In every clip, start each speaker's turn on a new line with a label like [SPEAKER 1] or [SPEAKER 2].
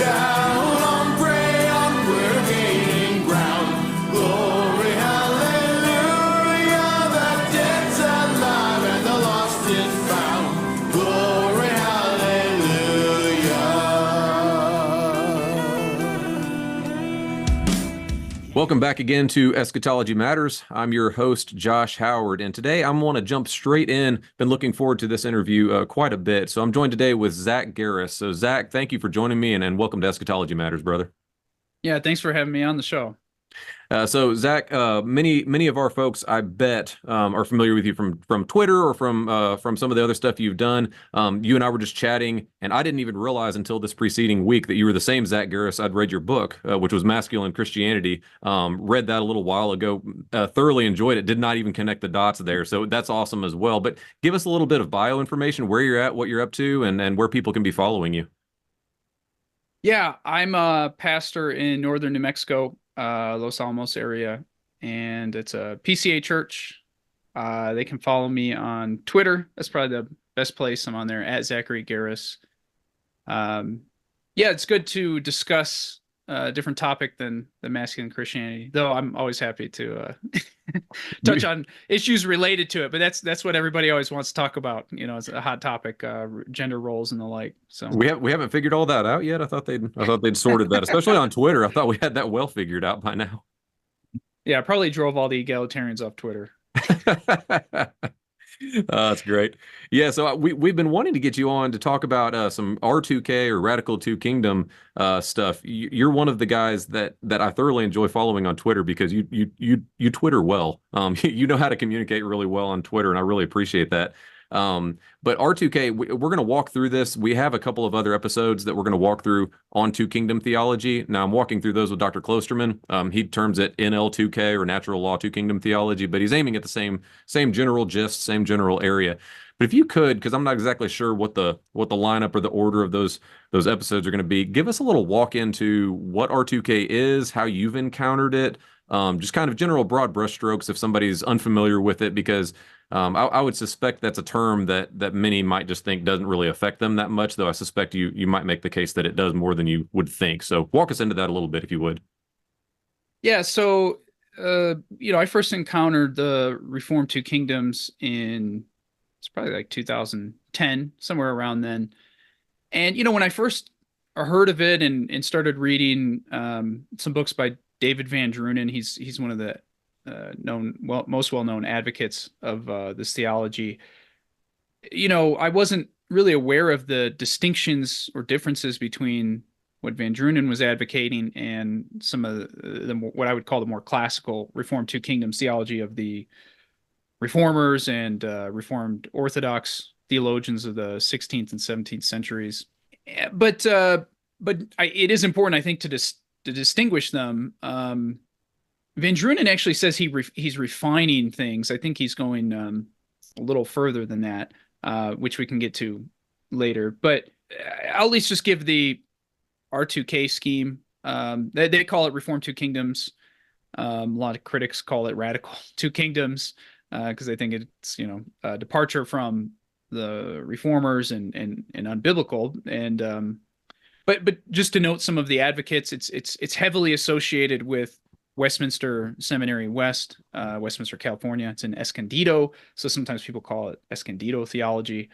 [SPEAKER 1] down on prey on we're gaining ground. Glory, hallelujah, the dead's alive and the lost is found. Glory, hallelujah.
[SPEAKER 2] Welcome back again to Eschatology Matters. I'm your host, Josh Howard, and today I want to jump straight in. Been looking forward to this interview quite a bit. So I'm joined today with Zach Garris. So Zach, thank you for joining me, and welcome to Eschatology Matters, brother.
[SPEAKER 3] Yeah, thanks for having me on the show.
[SPEAKER 2] So Zach, many of our folks, I bet, are familiar with you from Twitter or from some of the other stuff you've done. You and I were just chatting, and I didn't even realize until this preceding week that you were the same Zach Garris. I'd read your book, which was Masculine Christianity. Read that a little while ago. Thoroughly enjoyed it. Did not even connect the dots there. So that's awesome as well. But give us a little bit of bio information, where you're at, what you're up to, and where people can be following you.
[SPEAKER 3] Yeah, I'm a pastor in northern New Mexico, Los Alamos area, and it's a PCA church. They can follow me on Twitter. That's probably the best place. I'm on there at Zachary Garris. Yeah, it's good to discuss a different topic than the masculine Christianity, though I'm always happy to touch on issues related to it. But that's what everybody always wants to talk about. You know, it's a hot topic, gender roles and the like. So
[SPEAKER 2] we haven't figured all that out yet. I thought they'd sorted that, especially on Twitter. I thought we had that well figured out by now.
[SPEAKER 3] Yeah, I probably drove all the egalitarians off Twitter.
[SPEAKER 2] That's great. Yeah, so we've been wanting to get you on to talk about some R2K or Radical Two Kingdom stuff. You're one of the guys that I thoroughly enjoy following on Twitter because you Twitter well. You know how to communicate really well on Twitter, and I really appreciate that. But R2K, we're going to walk through this. We have a couple of other episodes that we're going to walk through on Two Kingdom theology. Now, I'm walking through those with Dr. Klosterman. He terms it NL2K or Natural Law Two Kingdom theology, but he's aiming at the same general gist, same general area. But if you could, because I'm not exactly sure what the lineup or the order of those episodes are going to be, give us a little walk into what R2K is, how you've encountered it, just kind of general broad brushstrokes if somebody's unfamiliar with it, because I would suspect that's a term that many might just think doesn't really affect them that much, though I suspect you might make the case that it does more than you would think. So walk us into that a little bit, if you would.
[SPEAKER 3] Yeah, so, I first encountered the Reformed Two Kingdoms it's probably like 2010, somewhere around then. And, when I first heard of it and started reading some books by David VanDrunen, he's one of the most well-known advocates of this theology. I wasn't really aware of the distinctions or differences between what VanDrunen was advocating and some of what I would call the more classical Reformed Two Kingdoms theology of the Reformers and Reformed Orthodox theologians of the 16th and 17th centuries. But it is important, I think, to distinguish them. VanDrunen actually says he's refining things. I think he's going a little further than that, which we can get to later. But I'll at least just give the R2K scheme. They call it Reformed Two Kingdoms. A lot of critics call it Radical Two Kingdoms because they think it's a departure from the Reformers and unbiblical. And but just to note some of the advocates, it's heavily associated with Westminster Seminary West, Westminster, California. It's in Escondido, so sometimes people call it Escondido theology.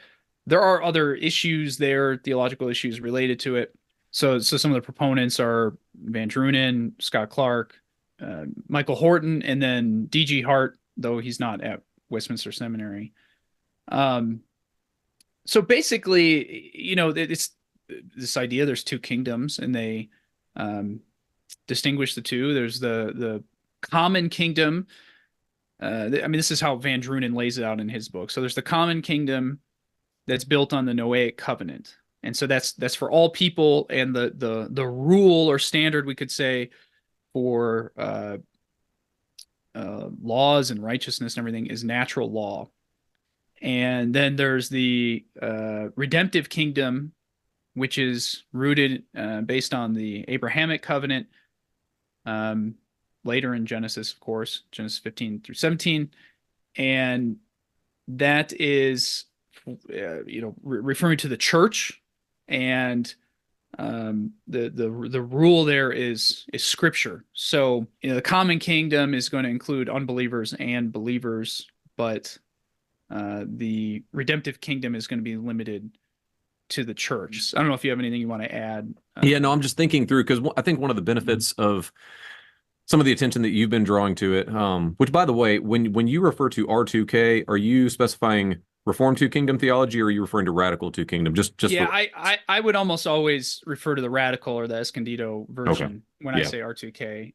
[SPEAKER 3] There are other issues there, theological issues related to it. So some of the proponents are VanDrunen, Scott Clark, Michael Horton, and then D.G. Hart, though he's not at Westminster Seminary. So basically, it's this idea there's two kingdoms, and they distinguish the two. There's the common kingdom. This is how VanDrunen lays it out in his book. So there's the common kingdom that's built on the Noahic Covenant. And so that's for all people, and the rule or standard, we could say, for laws and righteousness and everything is natural law. And then there's the redemptive kingdom, which is rooted based on the Abrahamic covenant, later in Genesis, of course, Genesis 15 through 17. And that is, referring to the church. And the rule there is Scripture. So the common kingdom is going to include unbelievers and believers, but the redemptive kingdom is going to be limited to the church. I don't know if you have anything you want to add.
[SPEAKER 2] Yeah, no, I'm just thinking through because I think one of the benefits of some of the attention that you've been drawing to it, which by the way, when you refer to R2K, are you specifying Reformed Two Kingdom theology, or are you referring to Radical Two Kingdom?
[SPEAKER 3] Yeah, I would almost always refer to the Radical or the Escondido version when I say R2K.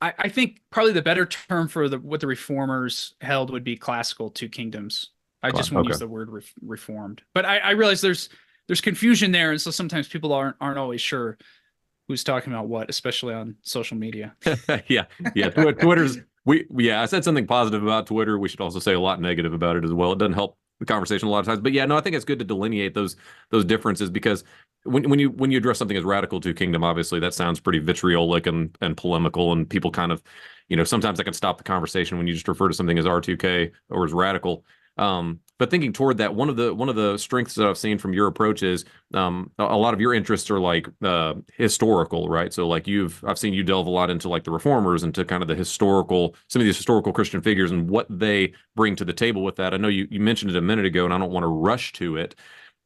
[SPEAKER 3] I think probably the better term for what the Reformers held would be Classical Two Kingdoms. I just won't use the word Reformed, but I realize there's confusion there, and so sometimes people aren't always sure who's talking about what, especially on social media.
[SPEAKER 2] yeah. Twitter's I said something positive about Twitter. We should also say a lot negative about it as well. It doesn't help the conversation a lot of times. But yeah, no, I think it's good to delineate those differences, because when you address something as Radical to Kingdom, obviously that sounds pretty vitriolic and polemical, and people kind of, sometimes that can stop the conversation when you just refer to something as R2K or as radical. But thinking toward that, one of the strengths that I've seen from your approach is a lot of your interests are like historical, right? So like I've seen you delve a lot into like the Reformers and to kind of some of these historical Christian figures and what they bring to the table with that. I know you mentioned it a minute ago, and I don't want to rush to it.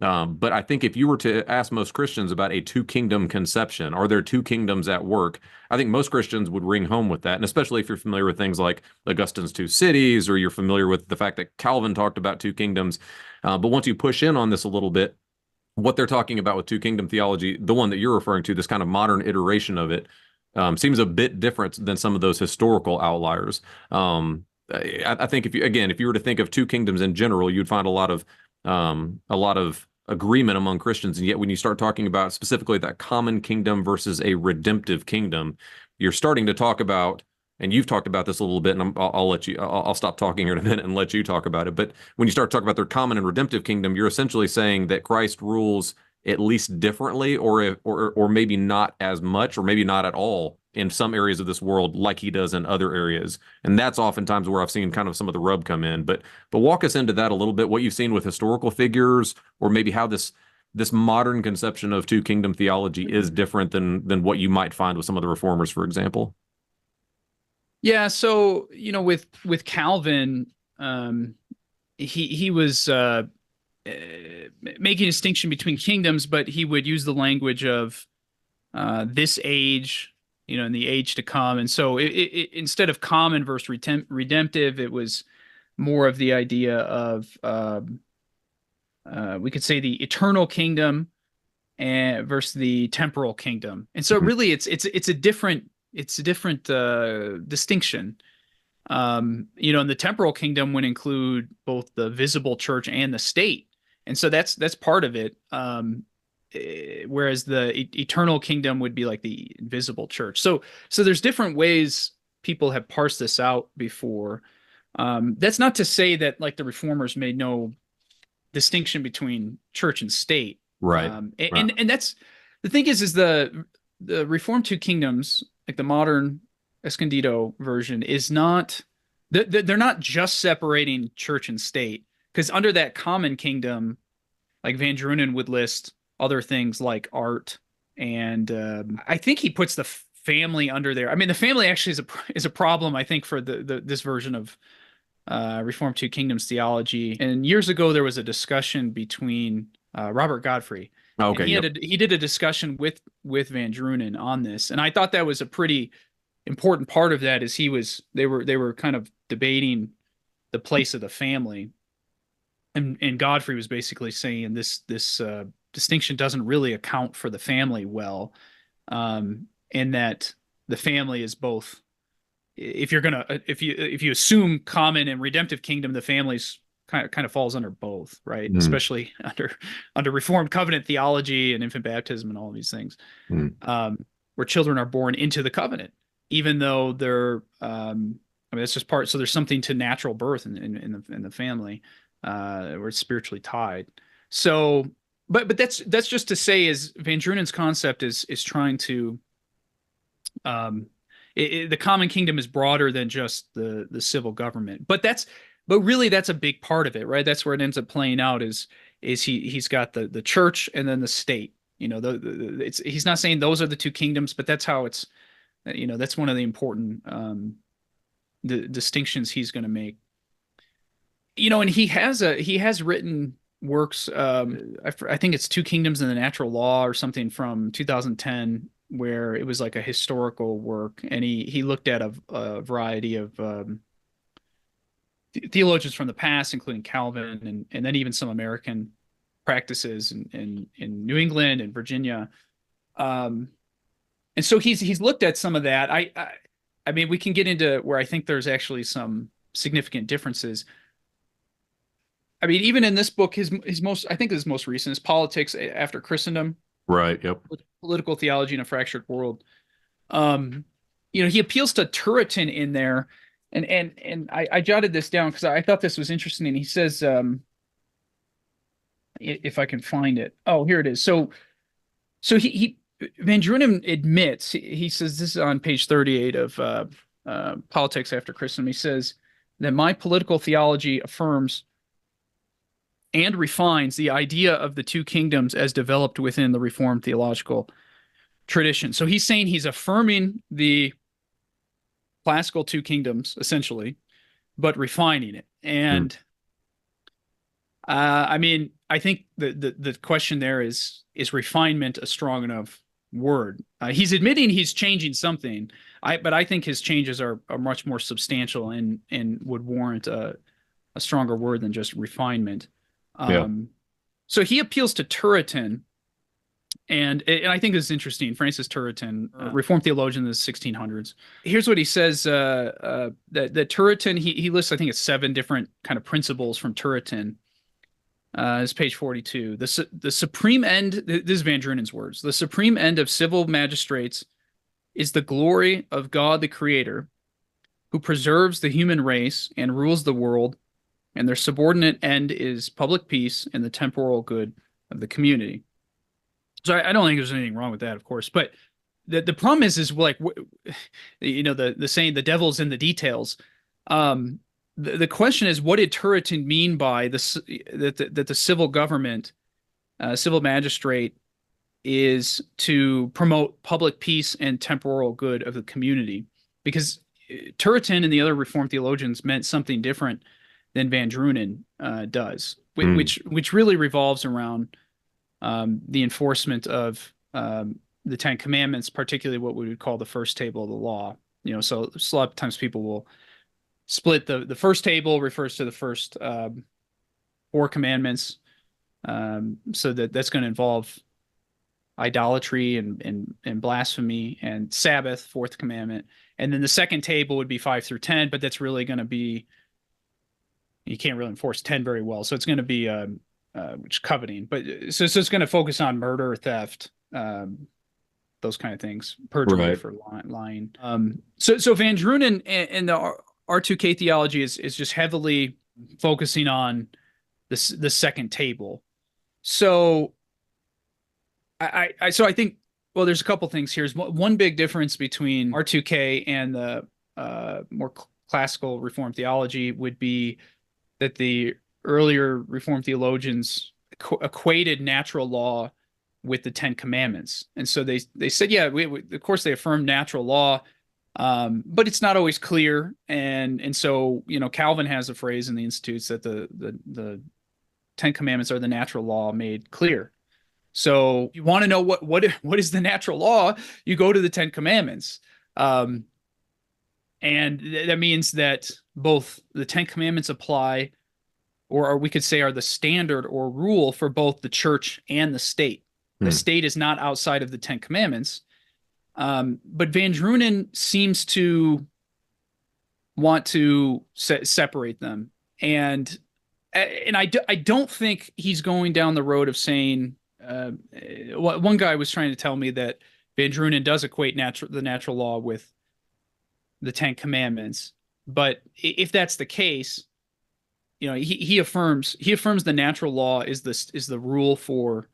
[SPEAKER 2] But I think if you were to ask most Christians about a two-kingdom conception, are there two kingdoms at work? I think most Christians would ring home with that, and especially if you're familiar with things like Augustine's two cities, or you're familiar with the fact that Calvin talked about two kingdoms. But once you push in on this a little bit, what they're talking about with two-kingdom theology, the one that you're referring to, this kind of modern iteration of it, seems a bit different than some of those historical outliers. I think if you were to think of two kingdoms in general, you'd find a lot of agreement among Christians. And yet when you start talking about specifically that common kingdom versus a redemptive kingdom, you're starting to talk about, and you've talked about this a little bit, and I'll stop talking here in a minute and let you talk about it. But when you start talking about their common and redemptive kingdom, you're essentially saying that Christ rules at least differently, or maybe not as much, or maybe not at all in some areas of this world like he does in other areas. And that's oftentimes where I've seen kind of some of the rub come in. But walk us into that a little bit, what you've seen with historical figures, or maybe how this modern conception of two kingdom theology is different than what you might find with some of the Reformers, for example.
[SPEAKER 3] Yeah, so with Calvin, he was making a distinction between kingdoms, but he would use the language of this age, in the age to come. And so instead of common versus redemptive, it was more of the idea of we could say the eternal kingdom and versus the temporal kingdom. And so really it's a different distinction. And the temporal kingdom would include both the visible church and the state. And so that's part of it. Whereas the eternal kingdom would be like the invisible church. So there's different ways people have parsed this out before. That's not to say that like the Reformers made no distinction between church and state.
[SPEAKER 2] Right.
[SPEAKER 3] And that's the thing is the Reformed two kingdoms, like the modern Escondido version, is not, they're not just separating church and state, because under that common kingdom, like VanDrunen would list other things like art, and I think he puts the family under there. I mean, the family actually is a problem, I think, for this version of Reformed Two Kingdoms theology. And years ago, there was a discussion between Robert Godfrey.
[SPEAKER 2] Okay.
[SPEAKER 3] He did a discussion with VanDrunen on this, and I thought that was a pretty important part of that. Is they were kind of debating the place of the family, and Godfrey was basically saying this distinction doesn't really account for the family well, in that the family is both. If you assume common and redemptive kingdom, the family's kind of falls under both, right? Especially under Reformed Covenant theology and infant baptism and all of these things, where children are born into the covenant, even though they're. I mean, that's just part. So there's something to natural birth in the family, where it's spiritually tied. So, but that's just to say, is VanDrunen's concept is trying to. The common kingdom is broader than just the civil government, but really that's a big part of it, right? That's where it ends up playing out is he's got the church and then the state. he's not saying those are the two kingdoms, but that's how it's, that's one of the important the distinctions he's going to make. And he has written works. I think it's Two Kingdoms in the Natural Law or something from 2010, where it was like a historical work, and he looked at a variety of theologians from the past, including Calvin and then even some American practices in New England and Virginia. And so he's looked at some of that. I mean, we can get into where I think there's actually some significant differences. I mean, even in this book, his most recent is Politics After Christendom.
[SPEAKER 2] Right. Yep.
[SPEAKER 3] Political Theology in a Fractured World. He appeals to Turretin in there, and I jotted this down because I thought this was interesting. And he says, if I can find it. Oh, here it is. So VanDrunen admits, he says, this is on page 38 of Politics After Christendom. He says that my political theology affirms and refines the idea of the two kingdoms as developed within the Reformed theological tradition. So he's saying he's affirming the classical two kingdoms, essentially, but refining it. And I mean, I think the question there is refinement a strong enough word? He's admitting he's changing something, but I think his changes are much more substantial and would warrant a stronger word than just refinement. So he appeals to Turretin, and I think this is interesting. Francis Turretin, Reformed theologian in the 1600s. Here's what he says: that Turretin, he lists, I think it's 7 different kind of principles from Turretin. It's page 42. The supreme end. This is VanDrunen's words. The supreme end of civil magistrates is the glory of God the Creator, who preserves the human race and rules the world. And their subordinate end is public peace and the temporal good of the community. So I don't think there's anything wrong with that, of course. But the problem is like, the saying, the devil's in the details. The question is, what did Turretin mean by this? That the civil government, civil magistrate, is to promote public peace and temporal good of the community? Because Turretin and the other Reformed theologians meant something different than VanDrunen does, which really revolves around the enforcement of the 10 Commandments, particularly what we would call the first table of the law. So a lot of times people will split the first table refers to the first 4 commandments, so that's going to involve idolatry and blasphemy and Sabbath, 4th commandment, and then the second table would be 5 through 10, but that's really going to be, you can't really enforce 10 very well. So it's going to be which coveting, but so it's going to focus on murder, theft, those kind of things, perjury for lying. So VanDrunen and the R2K theology is just heavily focusing on the second table. So I think, well, there's a couple things here. One big difference between R2K and the more classical Reformed theology would be that the earlier Reformed theologians equated natural law with the 10 Commandments. And so they said, yeah, we of course they affirmed natural law, but it's not always clear. And so, Calvin has a phrase in the Institutes that the 10 Commandments are the natural law made clear. So you want to know what is the natural law, you go to the 10 Commandments. And that means that both the 10 Commandments apply, or we could say are the standard or rule for both the church and the state. The state is not outside of the 10 Commandments. But VanDrunen seems to want to separate them. And I don't think he's going down the road of saying, one guy was trying to tell me that VanDrunen does equate the natural law with the 10 Commandments. But if that's the case, he affirms the natural law is the rule for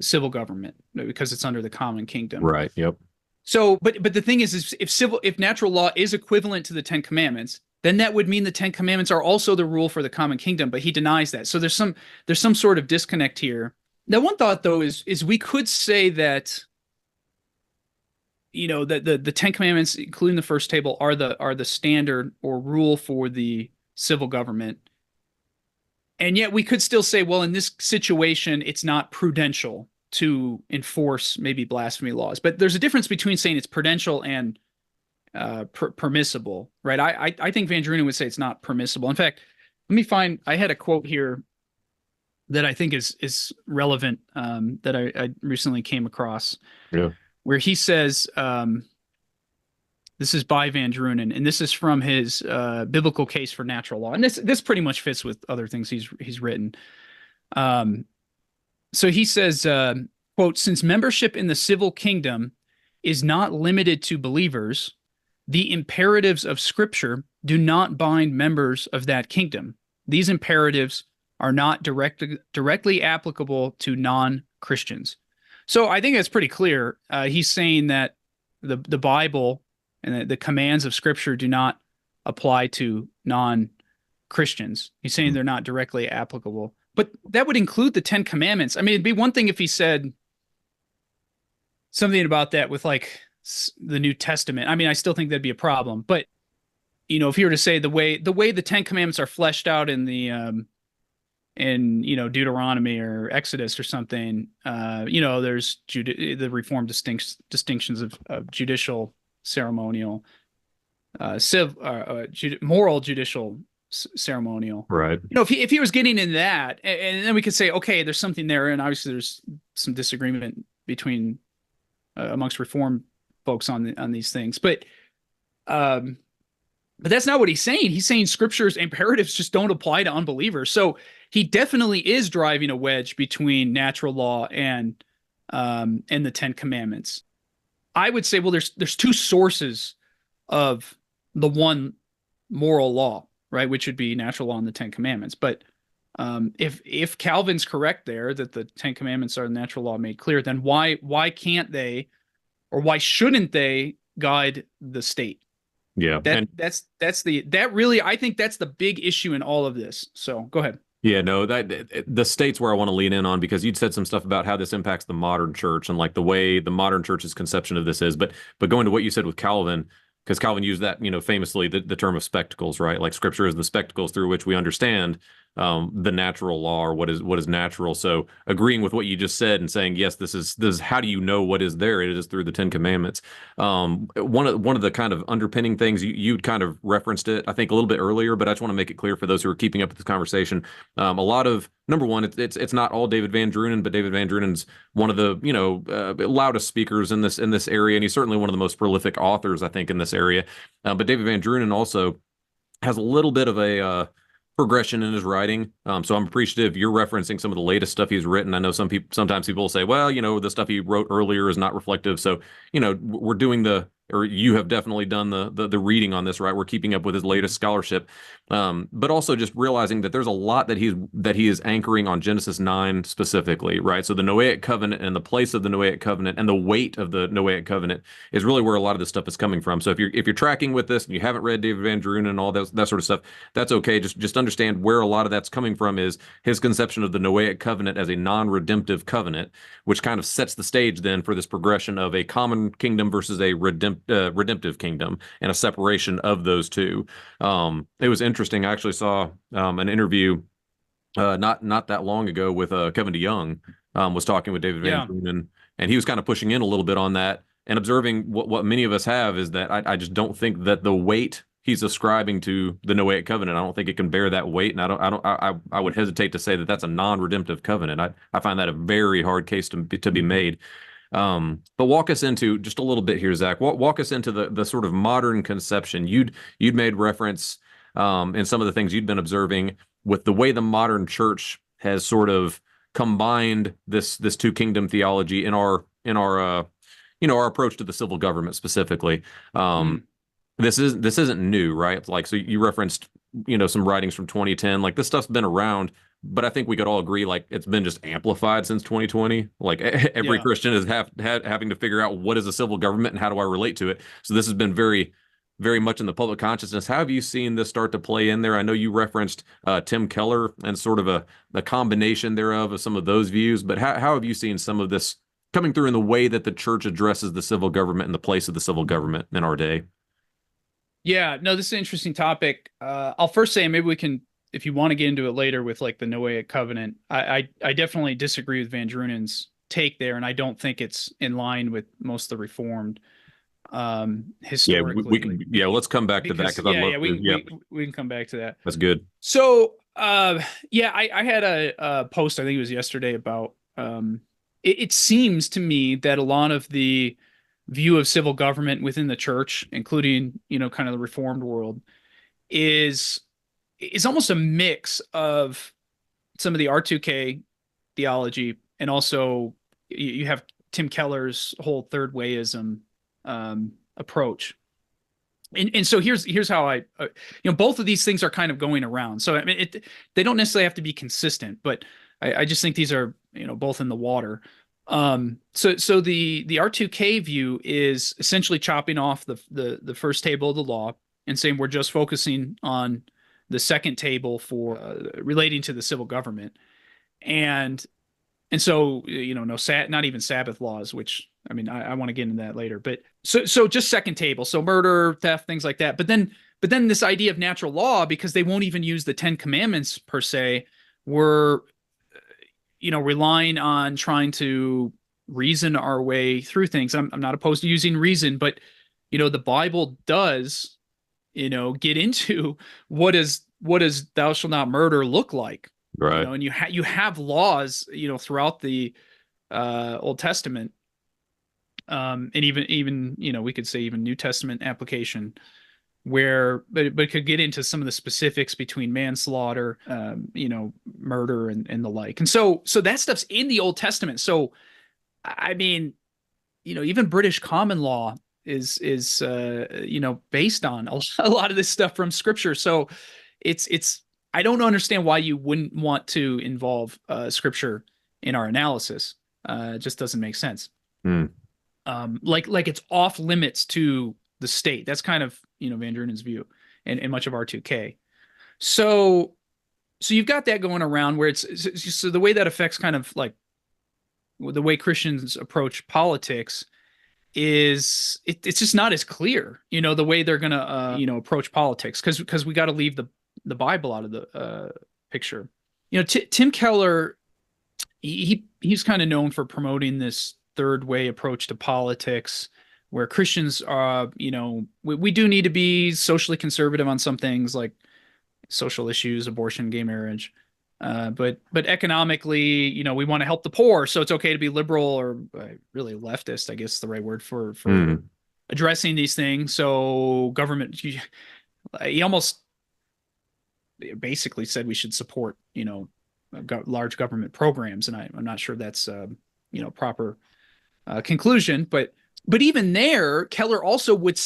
[SPEAKER 3] civil government because it's under the common kingdom.
[SPEAKER 2] Right. Yep.
[SPEAKER 3] So, but the thing is if natural law is equivalent to the 10 Commandments, then that would mean the 10 Commandments are also the rule for the common kingdom. But he denies that. So there's some sort of disconnect here. Now, one thought though is we could say that, you know, that the Ten Commandments, including the first table, are the standard or rule for the civil government. And yet we could still say, well, in this situation, it's not prudential to enforce maybe blasphemy laws. But there's a difference between saying it's prudential and permissible, right? I think VanDrunen would say it's not permissible. In fact, let me find, I had a quote here that I think is relevant, that I recently came across.
[SPEAKER 2] Yeah.
[SPEAKER 3] Where he says, this is by VanDrunen, and this is from his biblical case for natural law, and this pretty much fits with other things he's written. So he says, quote, "Since membership in the civil kingdom is not limited to believers, the imperatives of Scripture do not bind members of that kingdom. These imperatives are not directly applicable to non-Christians." So I think that's pretty clear. He's saying that the Bible and the commands of Scripture do not apply to non-Christians. He's saying they're not directly applicable. But that would include the Ten Commandments. I mean, it'd be one thing if he said something about that with like the New Testament. I mean, I still think that'd be a problem. But, you know, if you were to say the way the Ten Commandments are fleshed out in the you know, Deuteronomy or Exodus or something, you know, there's the Reformed distinctions of judicial, ceremonial, moral, judicial, ceremonial.
[SPEAKER 2] Right.
[SPEAKER 3] You know, if he was getting in that, and then we could say, okay, there's something there, and obviously there's some disagreement between amongst Reformed folks on these things, but that's not what he's saying. He's saying Scripture's imperatives just don't apply to unbelievers. So he definitely is driving a wedge between natural law and the Ten Commandments. I would say, well, there's two sources of the one moral law, right, which would be natural law and the Ten Commandments. But if Calvin's correct there that the Ten Commandments are the natural law made clear, then why can't they, or why shouldn't they guide the state?
[SPEAKER 2] Yeah.
[SPEAKER 3] That really, I think that's the big issue in all of this. So go ahead.
[SPEAKER 2] Yeah, no, that the state's where I want to lean in on, because you'd said some stuff about how this impacts the modern church and like the way the modern church's conception of this is. But going to what you said with Calvin, because Calvin used that, you know, famously the term of spectacles, right? Like Scripture is the spectacles through which we understand the natural law, or what is natural. So agreeing with what you just said and saying, yes, this is how do you know what is there? It is through the Ten Commandments. One of the kind of underpinning things you'd kind of referenced it, I think, a little bit earlier, but I just want to make it clear for those who are keeping up with this conversation. A lot of, number one, it's not all David VanDrunen, but David VanDrunen's one of the, you know, loudest speakers in this area, and he's certainly one of the most prolific authors, I think, in this area. But David VanDrunen also has a little bit of a progression in his writing. So I'm appreciative you're referencing some of the latest stuff he's written. I know sometimes people will say, well, you know, the stuff he wrote earlier is not reflective. So, you know, we're doing or you have definitely done the reading on this, right? We're keeping up with his latest scholarship. But also just realizing that there's a lot that he is anchoring on Genesis 9 specifically, right? So the Noahic Covenant and the place of the Noahic Covenant and the weight of the Noahic Covenant is really where a lot of this stuff is coming from. So if you're tracking with this and you haven't read David VanDrunen and all that sort of stuff, that's okay. Just understand where a lot of that's coming from is his conception of the Noahic Covenant as a non-redemptive covenant, which kind of sets the stage then for this progression of a common kingdom versus a redemptive kingdom and a separation of those two. It was interesting. I actually saw an interview not that long ago with Kevin DeYoung, was talking with David VanDrunen, and he was kind of pushing in a little bit on that and observing what many of us have is that I just don't think that the weight he's ascribing to the Noahic Covenant, I don't think it can bear that weight, and I would hesitate to say that that's a non-redemptive covenant. I find that a very hard case to be made. But walk us into just a little bit here, Zach. Walk us into the sort of modern conception. You'd made reference in some of the things you'd been observing with the way the modern church has sort of combined this two kingdom theology in our our approach to the civil government specifically. This isn't new, right? Like, so you referenced some writings from 2010. Like, this stuff's been around, but I think we could all agree, like, it's been just amplified since 2020. Like, every Christian is having to figure out what is a civil government and how do I relate to it. So this has been very, very much in the public consciousness. How have you seen this start to play in there? I know you referenced Tim Keller and sort of a combination thereof of some of those views, but how have you seen some of this coming through in the way that the church addresses the civil government and the place of the civil government in our day?
[SPEAKER 3] Yeah, no, this is an interesting topic. I'll first say, maybe we can, if you want to get into it later with like the Noahic Covenant, I definitely disagree with VanDrunen's take there, and I don't think it's in line with most of the Reformed historically.
[SPEAKER 2] We can, let's come back to that, because I'd love to.
[SPEAKER 3] We can come back to that.
[SPEAKER 2] That's good.
[SPEAKER 3] So I had a post, I think it was yesterday, about it seems to me that a lot of the view of civil government within the church, including, kind of the Reformed world, is almost a mix of some of the R2K theology, and also you have Tim Keller's whole third wayism approach. And so here's how I, both of these things are kind of going around. So I mean, they don't necessarily have to be consistent, but I just think these are, both in the water. So the R2K view is essentially chopping off the first table of the law and saying we're just focusing on the second table for relating to the civil government, and so not even Sabbath laws, which I mean I want to get into that later, but so just second table, so murder, theft, things like that. But then this idea of natural law, because they won't even use the Ten Commandments per se, we're relying on trying to reason our way through things. I'm not opposed to using reason, but the Bible does get into what does thou shalt not murder look like,
[SPEAKER 2] right?
[SPEAKER 3] And you have laws throughout the Old Testament, and even we could say even New Testament application, where but it could get into some of the specifics between manslaughter, murder and the like. And so that stuff's in the Old Testament. So I mean, even British common law is based on a lot of this stuff from Scripture. So it's I don't understand why you wouldn't want to involve Scripture in our analysis. It just doesn't make sense. Like it's off limits to the state. That's kind of VanDrunen's view, and much of R2K. So you've got that going around, where it's so the way that affects kind of like the way Christians approach politics is it's just not as clear, the way they're gonna approach politics, because we got to leave the Bible out of the picture. Tim Keller, he's kind of known for promoting this third way approach to politics, where Christians are, we do need to be socially conservative on some things like social issues, abortion, gay marriage. But economically, we want to help the poor. So it's okay to be liberal, or really leftist, I guess is the right word for addressing these things. So government, he almost basically said we should support, large government programs. And I'm not sure that's, proper conclusion, but even there, Keller also he'd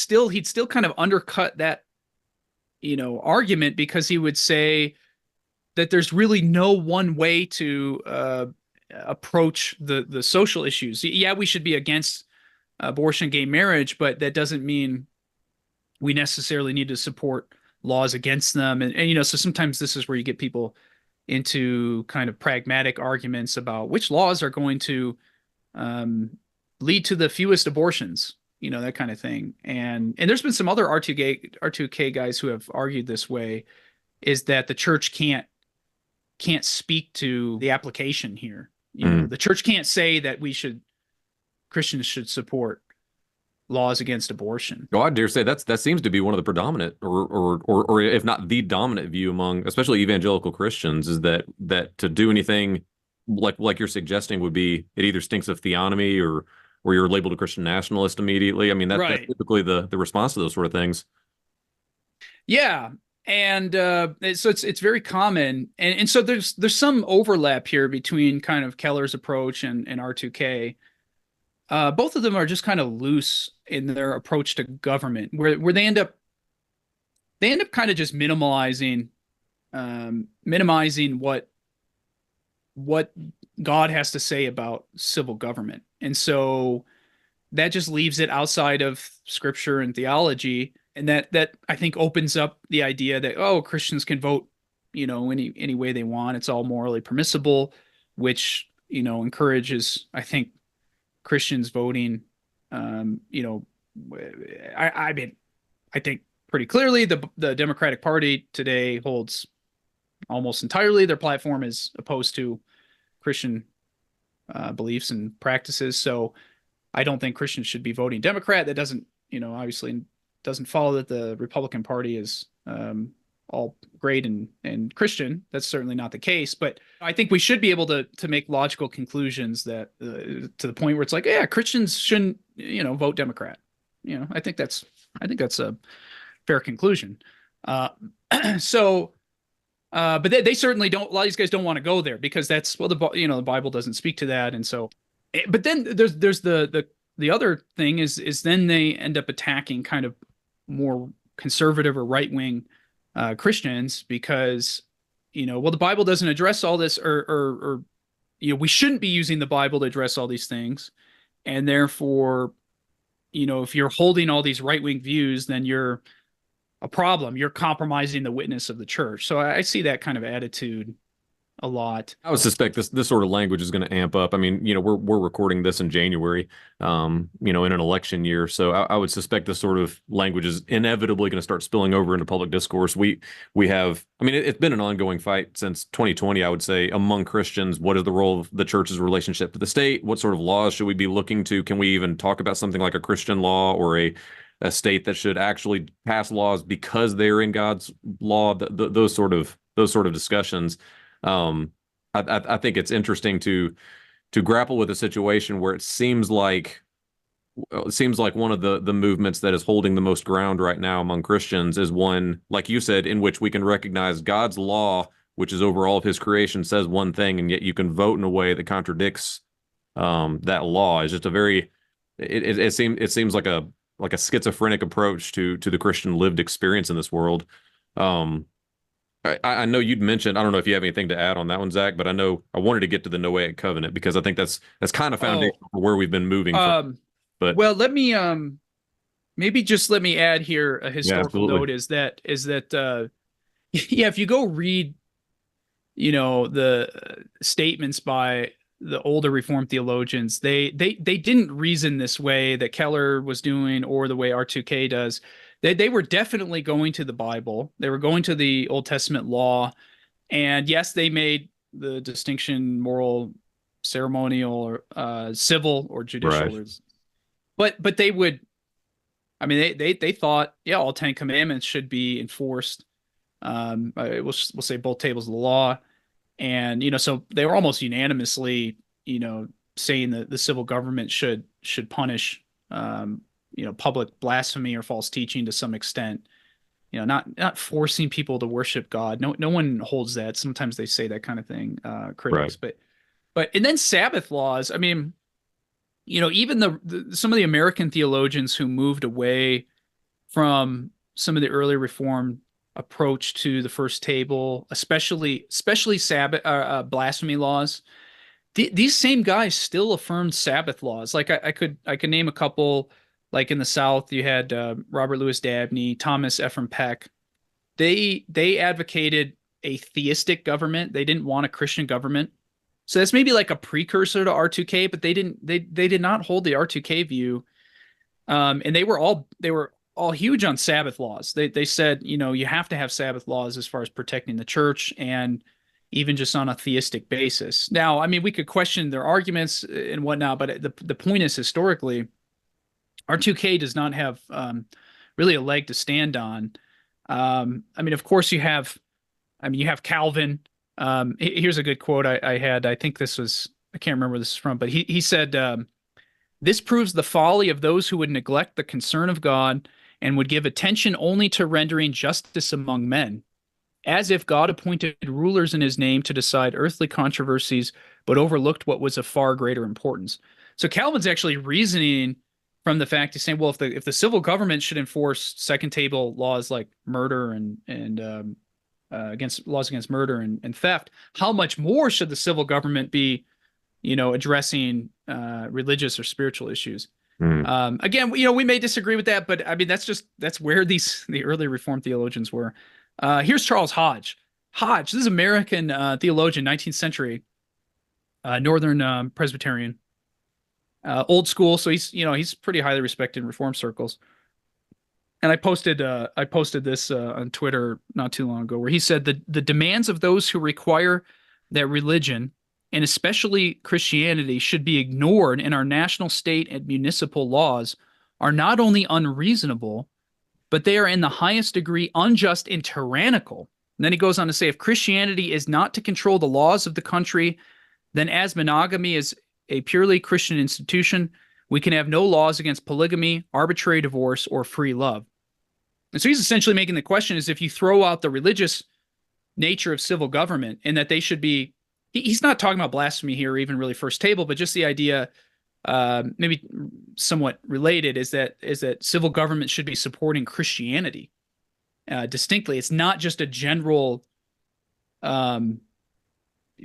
[SPEAKER 3] still kind of undercut that, argument, because he would say that there's really no one way to approach the social issues. Yeah, we should be against abortion, gay marriage, but that doesn't mean we necessarily need to support laws against them. And so sometimes this is where you get people into kind of pragmatic arguments about which laws are going to lead to the fewest abortions, that kind of thing. And there's been some other R2K guys who have argued this way, is that the church can't speak to the application here. The church can't say that Christians should support laws against abortion.
[SPEAKER 2] Oh, I dare say that seems to be one of the predominant, or if not the dominant view among especially evangelical Christians, is that to do anything like you're suggesting would be, it either stinks of theonomy, or you're labeled a Christian nationalist immediately. I mean, that's typically the response to those sort of things.
[SPEAKER 3] Yeah. And so it's very common. And so there's some overlap here between kind of Keller's approach and R2K. Both of them are just kind of loose in their approach to government, where they end up kind of just minimizing what God has to say about civil government. And so that just leaves it outside of Scripture and theology. And that I think opens up the idea that, oh, Christians can vote, any way they want. It's all morally permissible, which, encourages, I think, Christians voting. I mean, I think pretty clearly the Democratic Party today holds almost entirely their platform is opposed to Christian beliefs and practices. So I don't think Christians should be voting Democrat. That doesn't, obviously doesn't follow that the Republican Party is all great and Christian. That's certainly not the case. But I think we should be able to make logical conclusions that to the point where it's like, yeah, Christians shouldn't, vote Democrat. I think that's a fair conclusion. But they certainly don't. A lot of these guys don't want to go there because that's, well, the Bible doesn't speak to that, and so. But then there's the other thing is then they end up attacking kind of more conservative or right wing Christians because well, the Bible doesn't address all this, or we shouldn't be using the Bible to address all these things, and therefore if you're holding all these right wing views, then you're a problem. You're compromising the witness of the church. So I see that kind of attitude a lot.
[SPEAKER 2] I would suspect this sort of language is going to amp up. I mean, we're recording this in January, in an election year. So I would suspect this sort of language is inevitably going to start spilling over into public discourse. We have, I mean, it's been an ongoing fight since 2020, I would say, among Christians. What is the role of the church's relationship to the state? What sort of laws should we be looking to? Can we even talk about something like a Christian law or a state that should actually pass laws because they're in God's law? Those sort of discussions. I think it's interesting to grapple with a situation where it seems like one of the movements that is holding the most ground right now among Christians is one, like you said, in which we can recognize God's law, which is over all of his creation, says one thing, and yet you can vote in a way that contradicts that law. Is just a very it seems like a schizophrenic approach to the Christian lived experience in this world. I know you'd mentioned, I don't know if you have anything to add on that one, Zach, but I know I wanted to get to the Noahic Covenant because I think that's kind of foundational for where we've been moving from. But
[SPEAKER 3] well, let me maybe just let me add here a historical note is that yeah, if you go read the statements by the older Reformed theologians, they didn't reason this way that Keller was doing or the way R2K does. They were definitely going to the Bible. They were going to the Old Testament law. And yes, they made the distinction moral, ceremonial, or civil or judicial. Right. But they would, I mean, they thought, yeah, all 10 commandments should be enforced. We'll say both tables of the law. And, so they were almost unanimously, saying that the civil government should punish, public blasphemy or false teaching to some extent, not forcing people to worship God. No one holds that. Sometimes they say that kind of thing, critics, right. But and then Sabbath laws. I mean, even some of the American theologians who moved away from some of the early Reformed approach to the first table, especially Sabbath blasphemy laws. These same guys still affirmed Sabbath laws. Like I could name a couple. Like in the South, you had Robert Louis Dabney, Thomas Ephraim Peck. They advocated a theistic government. They didn't want a Christian government. So that's maybe like a precursor to R2K, but they did not hold the R2K view. And they were all huge on Sabbath laws. They said, you have to have Sabbath laws as far as protecting the church and even just on a theistic basis. Now, I mean, we could question their arguments and whatnot, but the point is historically, R2K does not have really a leg to stand on. I mean, of course you have Calvin. Here's a good quote I had. I think this was, I can't remember where this is from, but he said, this proves the folly of those who would neglect the concern of God and would give attention only to rendering justice among men, as if God appointed rulers in his name to decide earthly controversies, but overlooked what was of far greater importance. So Calvin's actually reasoning from the fact he's saying, well, if the civil government should enforce second table laws like murder and against laws against murder and theft, how much more should the civil government be, addressing religious or spiritual issues? Again, we may disagree with that, but I mean, that's where the early Reformed theologians were. Here's Charles Hodge. Hodge, this is American theologian, 19th century, Northern Presbyterian, old school. So he's pretty highly respected in Reformed circles. And I posted this on Twitter not too long ago, where he said the demands of those who require that religion, and especially Christianity, should be ignored in our national, state, and municipal laws are not only unreasonable, but they are in the highest degree unjust and tyrannical. And then he goes on to say, if Christianity is not to control the laws of the country, then as monogamy is a purely Christian institution, we can have no laws against polygamy, arbitrary divorce, or free love. And so he's essentially making the question is if you throw out the religious nature of civil government and that they should be, he's not talking about blasphemy here or even really first table, but just the idea, maybe somewhat related, is that civil government should be supporting Christianity distinctly. It's not just a general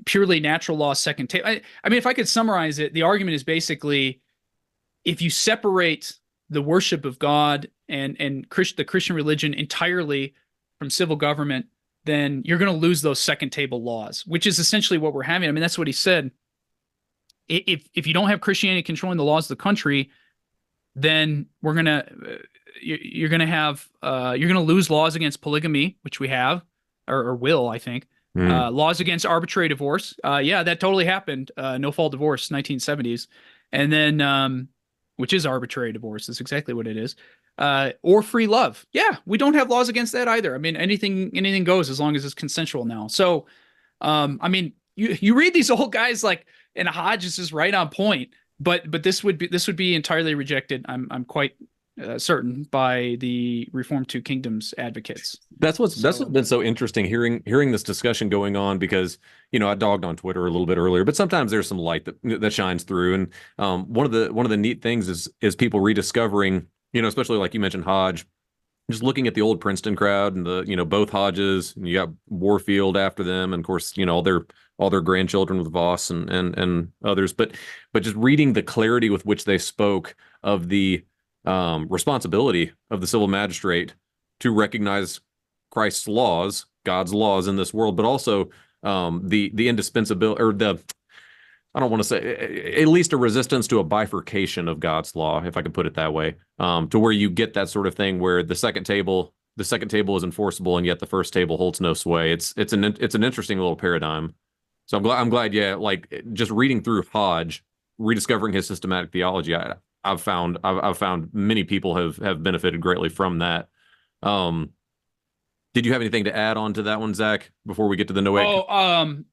[SPEAKER 3] purely natural law second table. I mean, if I could summarize it, the argument is basically, if you separate the worship of God and the Christian religion entirely from civil government, then you're going to lose those second table laws, which is essentially what we're having. I mean, that's what he said. If you don't have Christianity controlling the laws of the country, then you're going to lose laws against polygamy, which we have or will, I think. Laws against arbitrary divorce. Yeah, that totally happened. No fault divorce, 1970s. And then, which is arbitrary divorce. That's exactly what it is. Or free love. Yeah, we don't have laws against that either. I mean, anything goes as long as it's consensual now. So, I mean, you read these old guys like, and Hodge is just right on point. But this would be entirely rejected. I'm quite certain by the Reformed Two Kingdoms advocates.
[SPEAKER 2] That's what's been so interesting hearing this discussion going on, because I dogged on Twitter a little bit earlier, but sometimes there's some light that shines through. And one of the neat things is people rediscovering, especially like you mentioned Hodge, just looking at the old Princeton crowd and the both Hodges, and you got Warfield after them, and of course all their grandchildren with Voss and others, but just reading the clarity with which they spoke of the responsibility of the civil magistrate to recognize Christ's laws, God's laws in this world, but also the indispensability, or I don't want to say, at least a resistance to a bifurcation of God's law, if I could put it that way, to where you get that sort of thing where the second table is enforceable and yet the first table holds no sway. It's an interesting little paradigm. So I'm glad, yeah, like just reading through Hodge, rediscovering his systematic theology, I've found many people have benefited greatly from that. Did you have anything to add on to that one, Zach, before we get to the Noahic?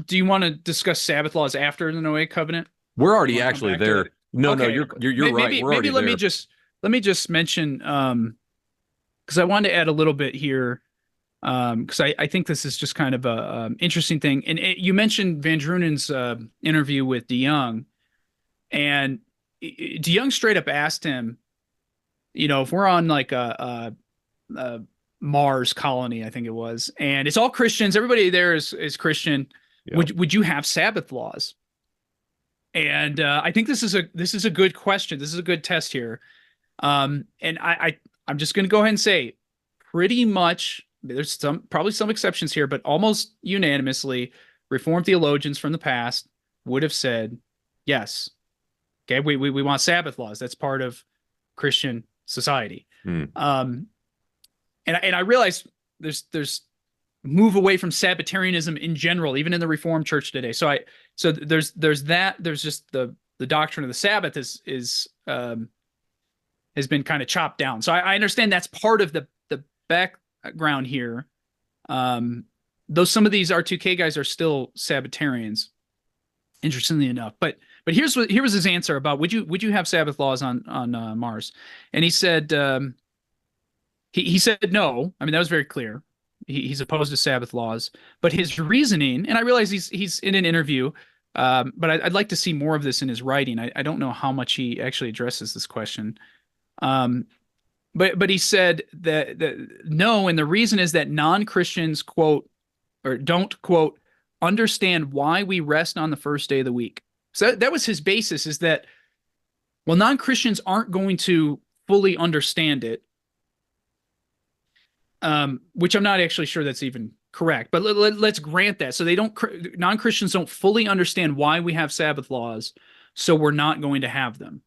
[SPEAKER 3] Do you want to discuss Sabbath laws after the Noahic Covenant?
[SPEAKER 2] We're already actually there. No, okay. No, you're right. We're already
[SPEAKER 3] let
[SPEAKER 2] there.
[SPEAKER 3] Let me just mention, because I wanted to add a little bit here, because I think this is just kind of a interesting thing. And you mentioned VanDrunen's interview with DeYoung, and DeYoung straight up asked him, if we're on like a Mars colony, I think it was, and it's all Christians, everybody there is Christian. Yep. Would you have Sabbath laws? And I think this is a good question. This is a good test here. And I'm just going to go ahead and say, pretty much, there's probably some exceptions here, but almost unanimously, Reformed theologians from the past would have said, yes. Okay, we want Sabbath laws. That's part of Christian society. And I realize there's move away from Sabbatarianism in general, even in the Reformed Church today. So there's that. There's just the doctrine of the Sabbath has been kind of chopped down. So I understand that's part of the background here. Though some of these R2K guys are still Sabbatarians, interestingly enough. But here was his answer about would you have Sabbath laws on Mars? And he said he said no. I mean, that was very clear. He's opposed to Sabbath laws, but his reasoning, and I realize he's in an interview, but I'd like to see more of this in his writing. I don't know how much he actually addresses this question. But he said that no, and the reason is that non-Christians don't understand why we rest on the first day of the week. So that was his basis, is that Well, non-Christians aren't going to fully understand it, which I'm not actually sure that's even correct, but let's grant that. So non-Christians don't fully understand why we have Sabbath laws, so we're not going to have them.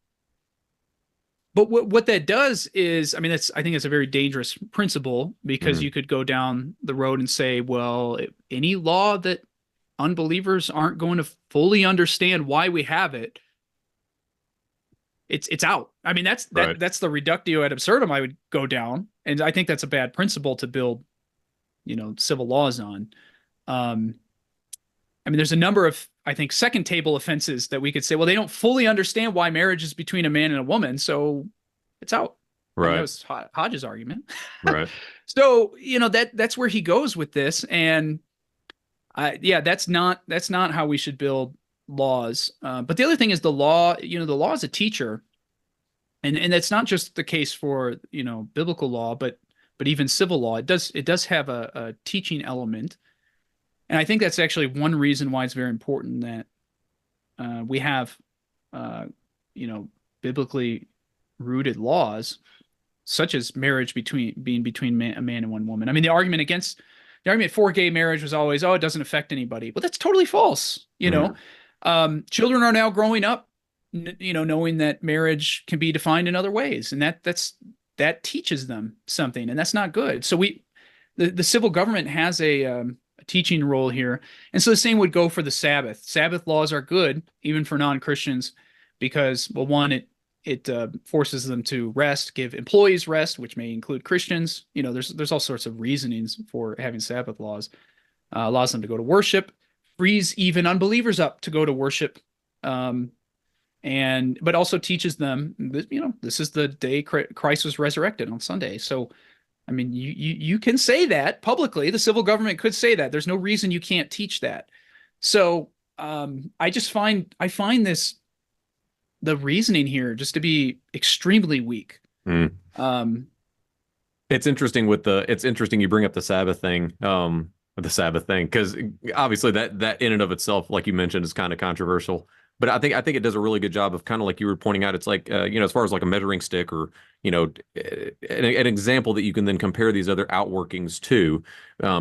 [SPEAKER 3] But what that does is, I mean, I think it's a very dangerous principle, because you could go down the road and say, well, any law that unbelievers aren't going to fully understand why we have it, it's out. I mean, that's
[SPEAKER 2] Right.
[SPEAKER 3] the reductio ad absurdum I would go down, and I think that's a bad principle to build, civil laws on. I mean, there's a number of, I think, second table offenses that we could say, well, they don't fully understand why marriage is between a man and a woman, so it's out. I mean,
[SPEAKER 2] Right.
[SPEAKER 3] that was Hodge's argument.
[SPEAKER 2] Right.
[SPEAKER 3] So, that's where he goes with this. And that's not how we should build laws. But the other thing is the law is a teacher. And that's not just the case for, biblical law, but even civil law. It does have a teaching element. And I think that's actually one reason why it's very important that we have, biblically rooted laws, such as marriage between a man and one woman. I mean, the argument for gay marriage was always, oh, it doesn't affect anybody. But that's totally false. Children are now growing up, knowing that marriage can be defined in other ways, and that teaches them something, and that's not good. So the civil government has a teaching role here. And so the same would go for the Sabbath. Sabbath laws are good, even for non-Christians, because, well, one, it forces them to rest, give employees rest, which may include Christians. There's all sorts of reasonings for having Sabbath laws. Allows them to go to worship, frees even unbelievers up to go to worship, but also teaches them that, this is the day Christ was resurrected, on Sunday. So, I mean, you can say that publicly. The civil government could say that. There's no reason you can't teach that. So I find the reasoning here just to be extremely weak.
[SPEAKER 2] It's interesting you bring up the Sabbath thing, because obviously that in and of itself, like you mentioned, is kind of controversial. But I think it does a really good job of, kind of like you were pointing out, it's like, as far as like a measuring stick, or, an example that you can then compare these other outworkings to,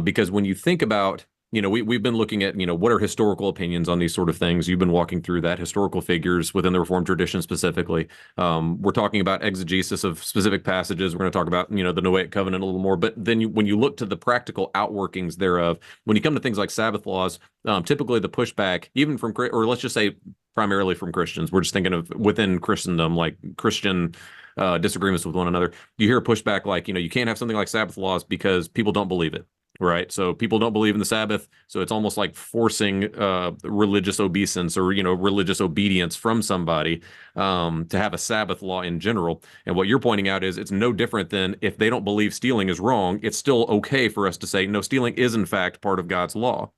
[SPEAKER 2] because when you think about, we've been looking at, what are historical opinions on these sort of things. You've been walking through that, historical figures within the Reformed tradition specifically. We're talking about exegesis of specific passages. We're going to talk about, the Noahic Covenant a little more. But then when you look to the practical outworkings thereof, when you come to things like Sabbath laws, typically the pushback, even from, or let's just say primarily from Christians, we're just thinking of within Christendom, like Christian disagreements with one another. You hear a pushback like, you can't have something like Sabbath laws because people don't believe it. Right. So people don't believe in the Sabbath. So it's almost like forcing religious obeisance, or, religious obedience from somebody to have a Sabbath law in general. And what you're pointing out is it's no different than, if they don't believe stealing is wrong, it's still okay for us to say, no, stealing is in fact part of God's law.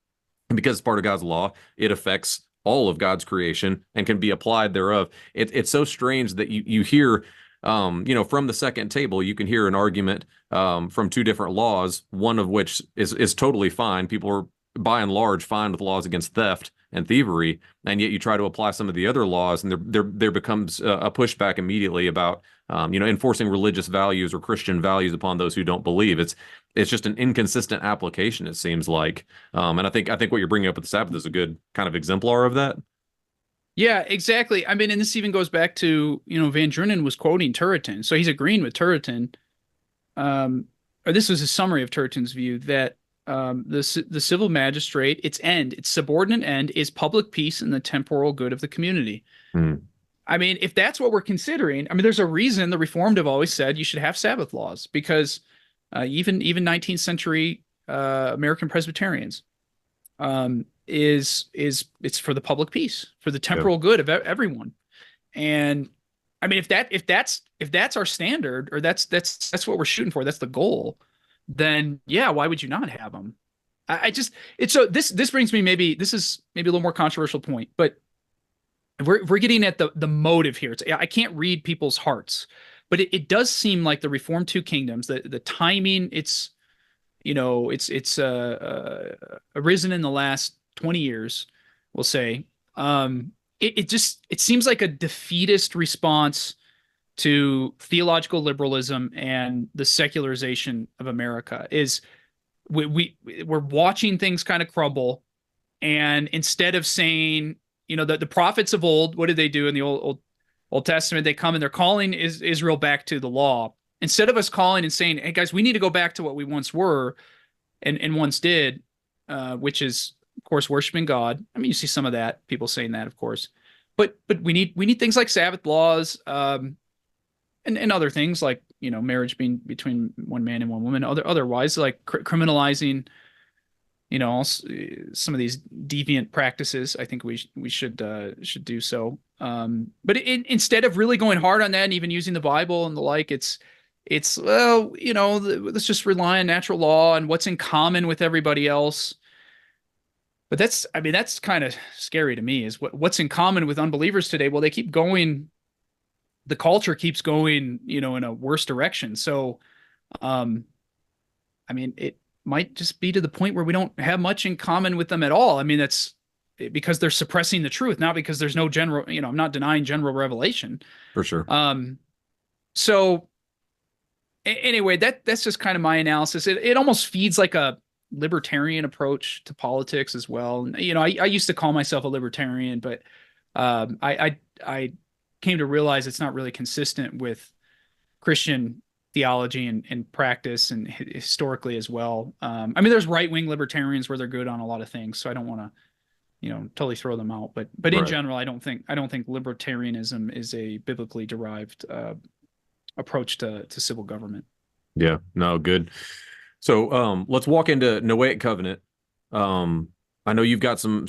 [SPEAKER 2] And because it's part of God's law, it affects all of God's creation and can be applied thereof. It's so strange that you hear, from the second table, you can hear an argument from two different laws, one of which is totally fine. People are by and large fine with laws against theft and thievery, and yet you try to apply some of the other laws, and there becomes a pushback immediately about enforcing religious values or Christian values upon those who don't believe. It's just an inconsistent application, it seems like, and I think what you're bringing up with the Sabbath is a good kind of exemplar of that.
[SPEAKER 3] Yeah, exactly. I mean, and this even goes back to, VanDrunen was quoting Turretin. So he's agreeing with Turretin. Or this was a summary of Turretin's view that the civil magistrate, its subordinate end is public peace and the temporal good of the community. I mean, if that's what we're considering, I mean, there's a reason the Reformed have always said you should have Sabbath laws, because even 19th century American Presbyterians, it's for the public peace, for the temporal good of everyone. And I mean, if that's our standard, or that's what we're shooting for, that's the goal, then yeah, why would you not have them? This brings me, this is maybe a little more controversial point, but we're getting at the motive here. I can't read people's hearts, but it does seem like the Reformed Two Kingdoms, the timing, it's arisen in the last 20 years, we'll say. it seems like a defeatist response to theological liberalism and the secularization of America. Is we're watching things kind of crumble, and instead of saying, the prophets of old, what did they do in the Old Testament? They come and they're calling Israel back to the law. Instead of us calling and saying, hey guys, we need to go back to what we once were and once did, which is, of course, worshiping God. I mean, you see some of that, people saying that, of course, but we need things like Sabbath laws, and other things like, marriage being between one man and one woman. Otherwise, like criminalizing, some of these deviant practices. I think we should do so. But instead of really going hard on that and even using the Bible and the like, it's well, let's just rely on natural law and what's in common with everybody else. But that's kind of scary to me, is what's in common with unbelievers today. Well, they keep going, the culture keeps going, in a worse direction. So, it might just be to the point where we don't have much in common with them at all. I mean, that's because they're suppressing the truth, not because there's no general, I'm not denying general revelation.
[SPEAKER 2] For sure.
[SPEAKER 3] So anyway, that's just kind of my analysis. It almost feeds like a libertarian approach to politics as well. I used to call myself a libertarian, but I came to realize it's not really consistent with Christian theology and practice, and historically as well. There's right-wing libertarians where they're good on a lot of things, so I don't want to, totally throw them out. But in
[SPEAKER 2] Right.
[SPEAKER 3] general, I don't think libertarianism is a biblically derived approach to civil government.
[SPEAKER 2] Yeah, no, good. So let's walk into Noahic Covenant. I know you've got some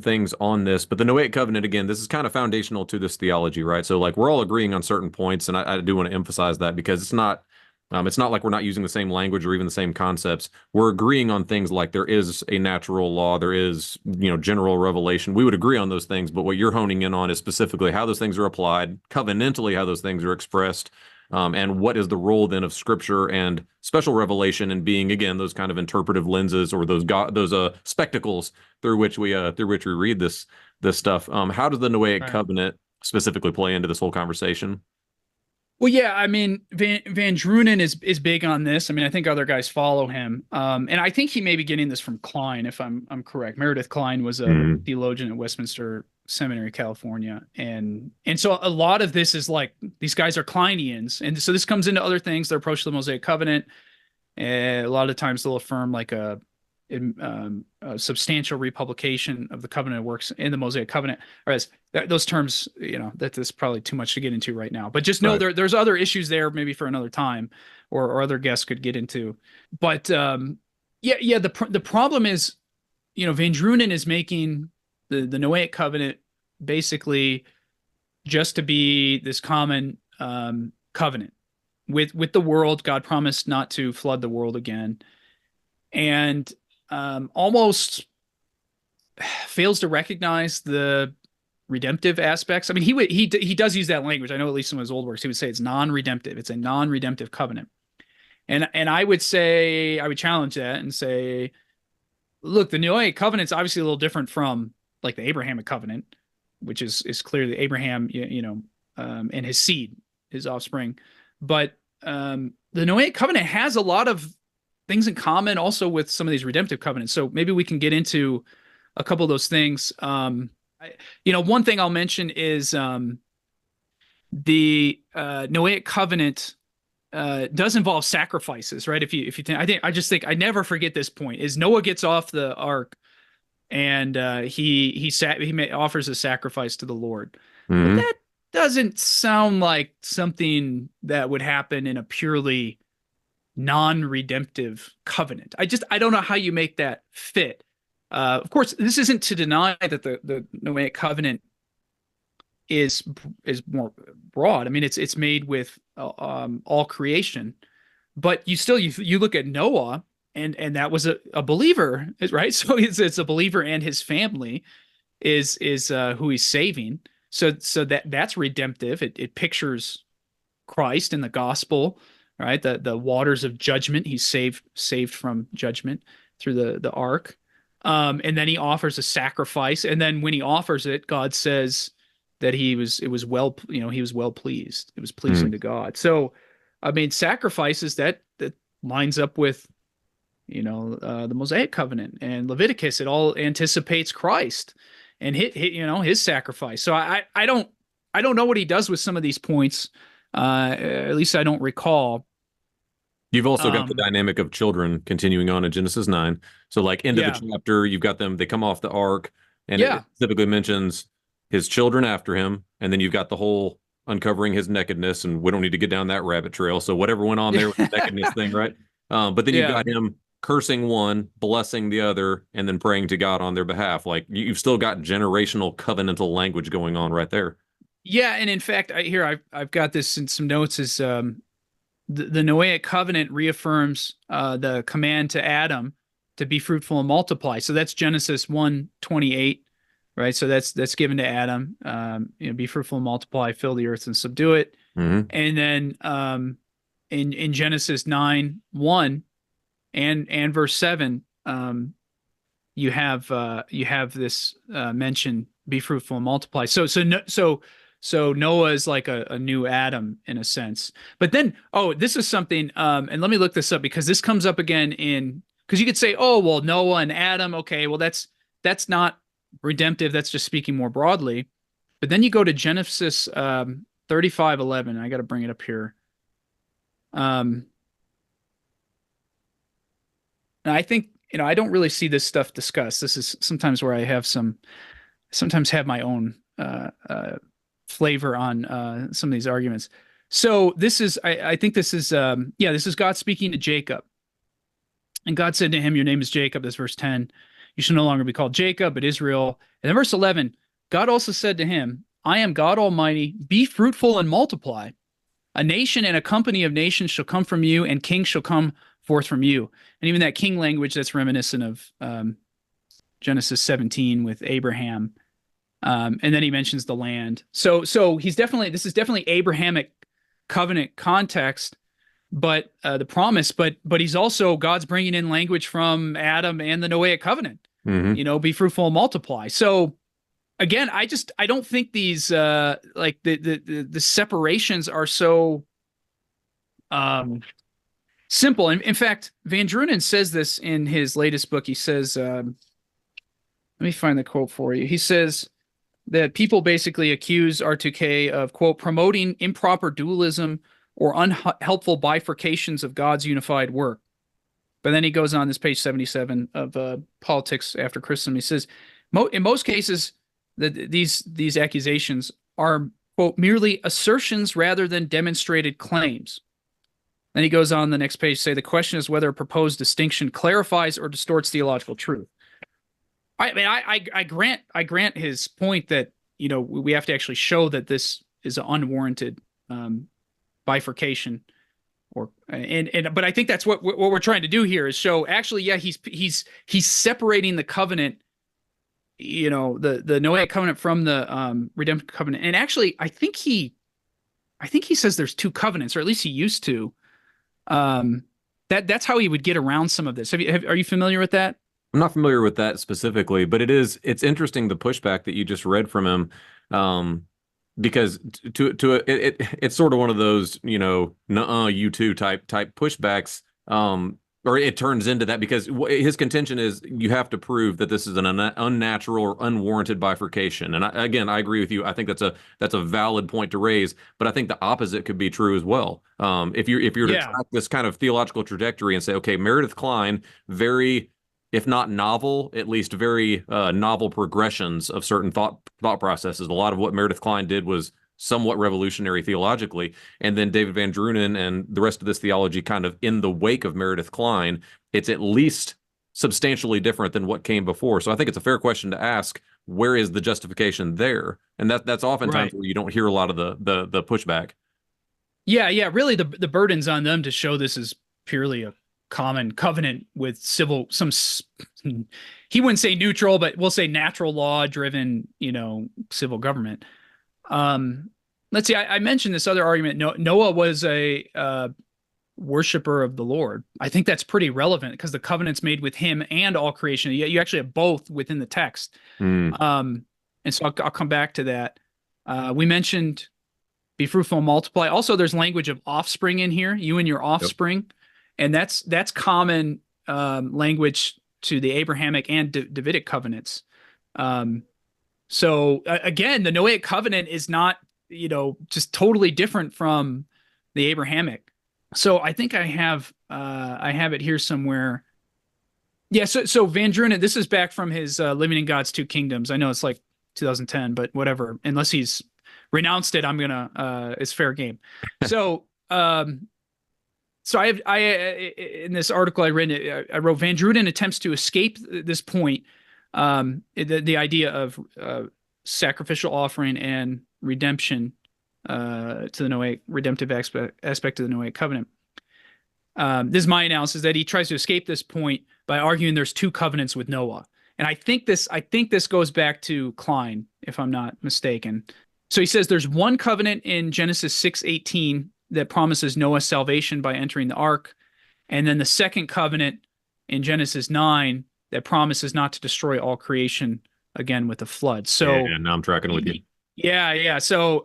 [SPEAKER 2] things on this, but the Noahic Covenant, again, this is kind of foundational to this theology, right? So like we're all agreeing on certain points, and I do want to emphasize that, because it's not like we're not using the same language or even the same concepts. We're agreeing on things like there is a natural law, there is, general revelation. We would agree on those things, but what you're honing in on is specifically how those things are applied, covenantally how those things are expressed, and what is the role then of Scripture and special revelation, and being, again, those kind of interpretive lenses, or those spectacles through which we read this stuff. How does the Noahic Covenant specifically play into this whole conversation?
[SPEAKER 3] Well, yeah, VanDrunen is big on this. I think other guys follow him, and I think he may be getting this from Kline, if I'm correct. Meredith Kline was a theologian at Westminster Seminary, California, and so a lot of this is like, these guys are Klineans, and so this comes into other things. Their approach to the Mosaic Covenant. A lot of times they'll affirm like a substantial republication of the covenant works in the Mosaic Covenant. Whereas those terms, that's probably too much to get into right now. But just know there's other issues there, maybe for another time, or other guests could get into. But the problem is, VanDrunen is making the Noahic Covenant basically just to be this common covenant with the world. God promised not to flood the world again, and almost fails to recognize the redemptive aspects. He does use that language. I know, at least in his old works, he would say it's non-redemptive. It's a non-redemptive covenant, and I would challenge that and say, look, the Noahic Covenant's obviously a little different from like the Abrahamic covenant, which is clearly Abraham, and his seed, his offspring. But the Noahic Covenant has a lot of things in common also with some of these redemptive covenants. So maybe we can get into a couple of those things. One thing I'll mention is the Noahic Covenant does involve sacrifices, right? If you think, I never forget this point, is Noah gets off the ark, and he offers a sacrifice to the Lord.
[SPEAKER 2] Mm-hmm.
[SPEAKER 3] But that doesn't sound like something that would happen in a purely non-redemptive covenant. I don't know how you make that fit. Of course, this isn't to deny that the Noahic Covenant is more broad. It's made with all creation, but you look at Noah, and that was a believer, right? So it's a believer, and his family is who he's saving. So that's redemptive. It pictures Christ in the gospel, right? The waters of judgment. He's saved from judgment through the ark. And then he offers a sacrifice, and then when he offers it, God says that he was well pleased. It was pleasing to God. So, I mean, sacrifices that lines up with the Mosaic Covenant and Leviticus. It all anticipates Christ and his sacrifice. So I don't know what he does with some of these points. At least I don't recall.
[SPEAKER 2] You've also got the dynamic of children continuing on in Genesis 9. So like end of the chapter, you've got them, they come off the ark, and it typically mentions his children after him. And then you've got the whole uncovering his nakedness, and we don't need to get down that rabbit trail. So whatever went on there with the nakedness thing, right? But then you've got him cursing one, blessing the other, and then praying to God on their behalf. Like you've still got generational covenantal language going on right there.
[SPEAKER 3] Yeah, and in fact, I've got this in some notes. Is the Noahic Covenant reaffirms the command to Adam to be fruitful and multiply. So that's Genesis 1:28, right? So that's given to Adam. Be fruitful and multiply, fill the earth and subdue it.
[SPEAKER 2] Mm-hmm.
[SPEAKER 3] And then in Genesis 9:1 and verse 7, you have this mention: be fruitful and multiply. So Noah is like a new Adam in a sense. But then, this is something, and let me look this up, because this comes up again because you could say, oh, well, Noah and Adam, okay, well, that's not redemptive. That's just speaking more broadly. But then you go to Genesis 35:11. I got to bring it up here. And I think, I don't really see this stuff discussed. This is sometimes where I sometimes have my own flavor on some of these arguments. So this is, I think this is, this is God speaking to Jacob. And God said to him, your name is Jacob. That's verse 10. You shall no longer be called Jacob, but Israel. And then verse 11, God also said to him, I am God Almighty. Be fruitful and multiply. A nation and a company of nations shall come from you, and kings shall come forth from you. And even that king language, that's reminiscent of Genesis 17 with Abraham. And then he mentions the land. So this is definitely Abrahamic covenant context, but the promise, but he's also, God's bringing in language from Adam and the Noahic Covenant, be fruitful and multiply. So again, I don't think these, like the separations are so simple. And in fact, VanDrunen says this in his latest book. He says, let me find the quote for you. He says that people basically accuse R2K of, quote, promoting improper dualism or unhelpful bifurcations of God's unified work. But then he goes on this page 77 of Politics After Christendom. He says, in most cases, these accusations are, quote, merely assertions rather than demonstrated claims. Then he goes on the next page to say, the question is whether a proposed distinction clarifies or distorts theological truth. I mean, I grant his point that, we have to actually show that this is an unwarranted bifurcation, but I think that's what we're trying to do here, is show actually, he's separating the covenant, the Noahic covenant from the redemptive covenant. And actually, I think he says there's two covenants, or at least he used to. That's how he would get around some of this. Are you familiar with that?
[SPEAKER 2] I'm not familiar with that specifically, but it's interesting, the pushback that you just read from him, because it's sort of one of those, nuh-uh, you too type pushbacks, or it turns into that, because his contention is you have to prove that this is an unnatural or unwarranted bifurcation. And I agree with you. I think that's a valid point to raise, but I think the opposite could be true as well. If you're to track this kind of theological trajectory and say, okay, Meredith Kline, very, if not novel, at least very novel progressions of certain thought processes. A lot of what Meredith Kline did was somewhat revolutionary theologically. And then David VanDrunen and the rest of this theology kind of in the wake of Meredith Kline, it's at least substantially different than what came before. So I think it's a fair question to ask, where is the justification there? And that's oftentimes where you don't hear a lot of the pushback. Yeah.
[SPEAKER 3] Really, the burden's on them to show this is purely a common covenant with he wouldn't say neutral, but we'll say natural law driven, civil government. Let's see. I mentioned this other argument. Noah was worshiper of the Lord. I think that's pretty relevant because the covenant's made with him and all creation. You actually have both within the text. And so I'll come back to that. We mentioned be fruitful and multiply. Also, there's language of offspring in here, you and your offspring. Yep. And that's common language to the Abrahamic and Davidic covenants. So again, the Noahic covenant is not, just totally different from the Abrahamic. So I think I have it here somewhere. Yeah. So VanDrunen, this is back from his Living in God's Two Kingdoms. I know it's like 2010, but whatever. Unless he's renounced it, I'm gonna. It's fair game. So I in this article I wrote VanDrunen attempts to escape this point, the idea of sacrificial offering and redemption to the Noahic redemptive aspect of the Noahic covenant. This is my analysis, that he tries to escape this point by arguing there's two covenants with Noah, and I think this goes back to Kline, if I'm not mistaken. So he says there's one covenant in Genesis 6:18 that promises Noah salvation by entering the ark, and then the second covenant in Genesis 9 that promises not to destroy all creation again with a flood. So
[SPEAKER 2] yeah, now I'm tracking with you.
[SPEAKER 3] Yeah. So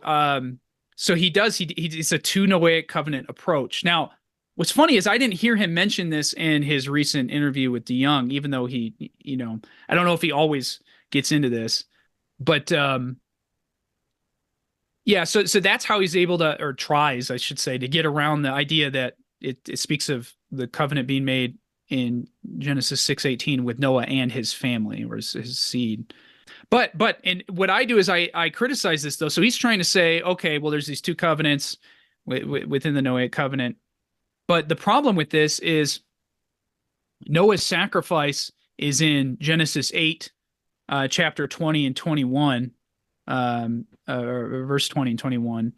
[SPEAKER 3] it's a two Noahic covenant approach. Now, what's funny is I didn't hear him mention this in his recent interview with DeYoung, even though he, I don't know if he always gets into this, but yeah, so that's how he's able to, or tries, I should say, to get around the idea that it speaks of the covenant being made in Genesis 6:18 with Noah and his family, or his seed. But and what I do is I criticize this, though. So he's trying to say, okay, well, there's these two covenants within the Noahic covenant. But the problem with this is Noah's sacrifice is in Genesis 8, chapter 20 and 21. Verse 20 and 21,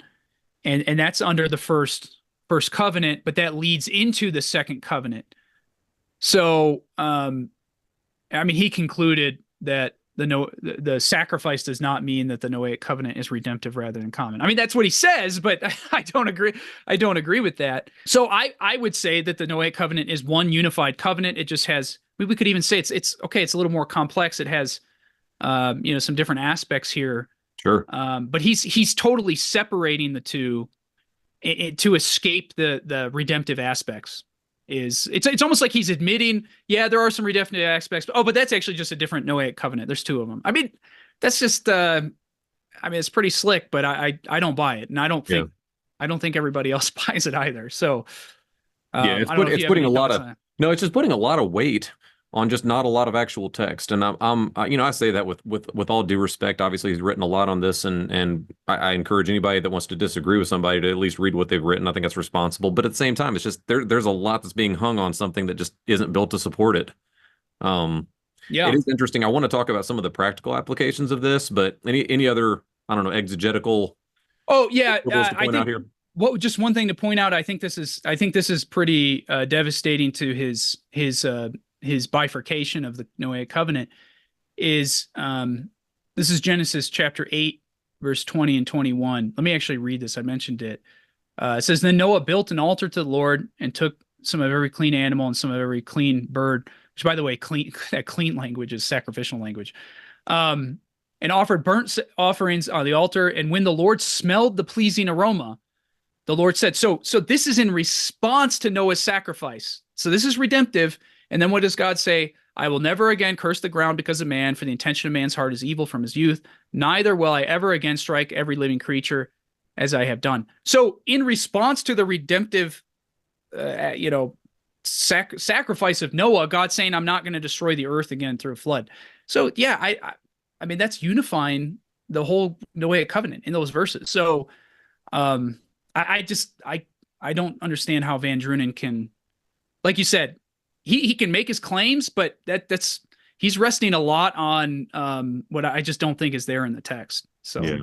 [SPEAKER 3] and that's under the first covenant, but that leads into the second covenant. So he concluded that the sacrifice does not mean that the Noahic covenant is redemptive rather than common. I mean, that's what he says, but I don't agree with that. So I would say that the Noahic covenant is one unified covenant. It just has, we could even say it's okay, it's a little more complex. It has some different aspects here.
[SPEAKER 2] Sure.
[SPEAKER 3] But he's totally separating the two to escape the redemptive aspects. It's almost like he's admitting, yeah, there are some redemptive aspects, but that's actually just a different Noahic covenant. There's two of them. I mean, that's just it's pretty slick, but I don't buy it, and I don't think everybody else buys it either. So
[SPEAKER 2] it's putting a lot of it's just putting a lot of weight on just not a lot of actual text. And I say that with all due respect. Obviously, he's written a lot on this, and I encourage anybody that wants to disagree with somebody to at least read what they've written. I think that's responsible. But at the same time, it's just there's a lot that's being hung on something that just isn't built to support it. It is interesting. I want to talk about some of the practical applications of this, but any other, I don't know, exegetical.
[SPEAKER 3] Oh yeah, I think just one thing to point out. I think this is pretty devastating to his bifurcation of the Noahic covenant. Is this is Genesis chapter 8, verse 20 and 21. Let me actually read this. I mentioned it. It says, "Then Noah built an altar to the Lord and took some of every clean animal and some of every clean bird," which, by the way, that clean language is sacrificial language, and offered burnt offerings on the altar. And when the Lord smelled the pleasing aroma, the Lord said, so this is in response to Noah's sacrifice. So this is redemptive. And then what does God say? "I will never again curse the ground because of man, for the intention of man's heart is evil from his youth. Neither will I ever again strike every living creature as I have done." So in response to the redemptive, sacrifice of Noah, God's saying, "I'm not going to destroy the earth again through a flood." So yeah, I mean, that's unifying the whole Noahic covenant in those verses. So I don't understand how VanDrunen can, like you said, he can make his claims, but he's resting a lot on what I just don't think is there in the text. So
[SPEAKER 2] yeah,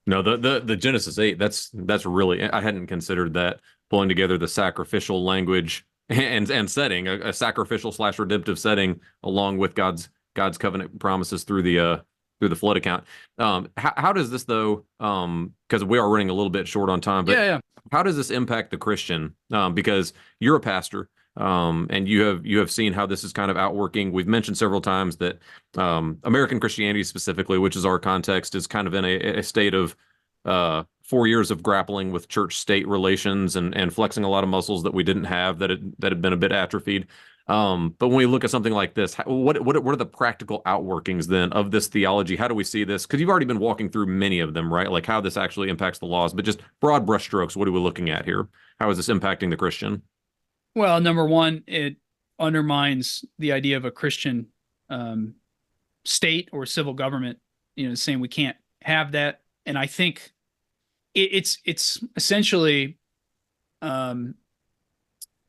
[SPEAKER 2] no, the Genesis 8, that's really, I hadn't considered that, pulling together the sacrificial language and setting a sacrificial / redemptive setting along with God's covenant promises through the through the flood account. How does this though? Because we are running a little bit short on time, but
[SPEAKER 3] Yeah.
[SPEAKER 2] how does this impact the Christian? Because you're a pastor, and you have seen how this is kind of outworking. We've mentioned several times that American Christianity specifically, which is our context, is kind of in a state of 4 years of grappling with church-state relations and flexing a lot of muscles that we didn't have that had been a bit atrophied. But when we look at something like this, what are the practical outworkings then of this theology? How do we see this? Because you've already been walking through many of them, right? Like how this actually impacts the laws, but just broad brushstrokes. What are we looking at here? How is this impacting the Christian?
[SPEAKER 3] Well, number one, it undermines the idea of a Christian state or civil government, saying we can't have that. And I think it's essentially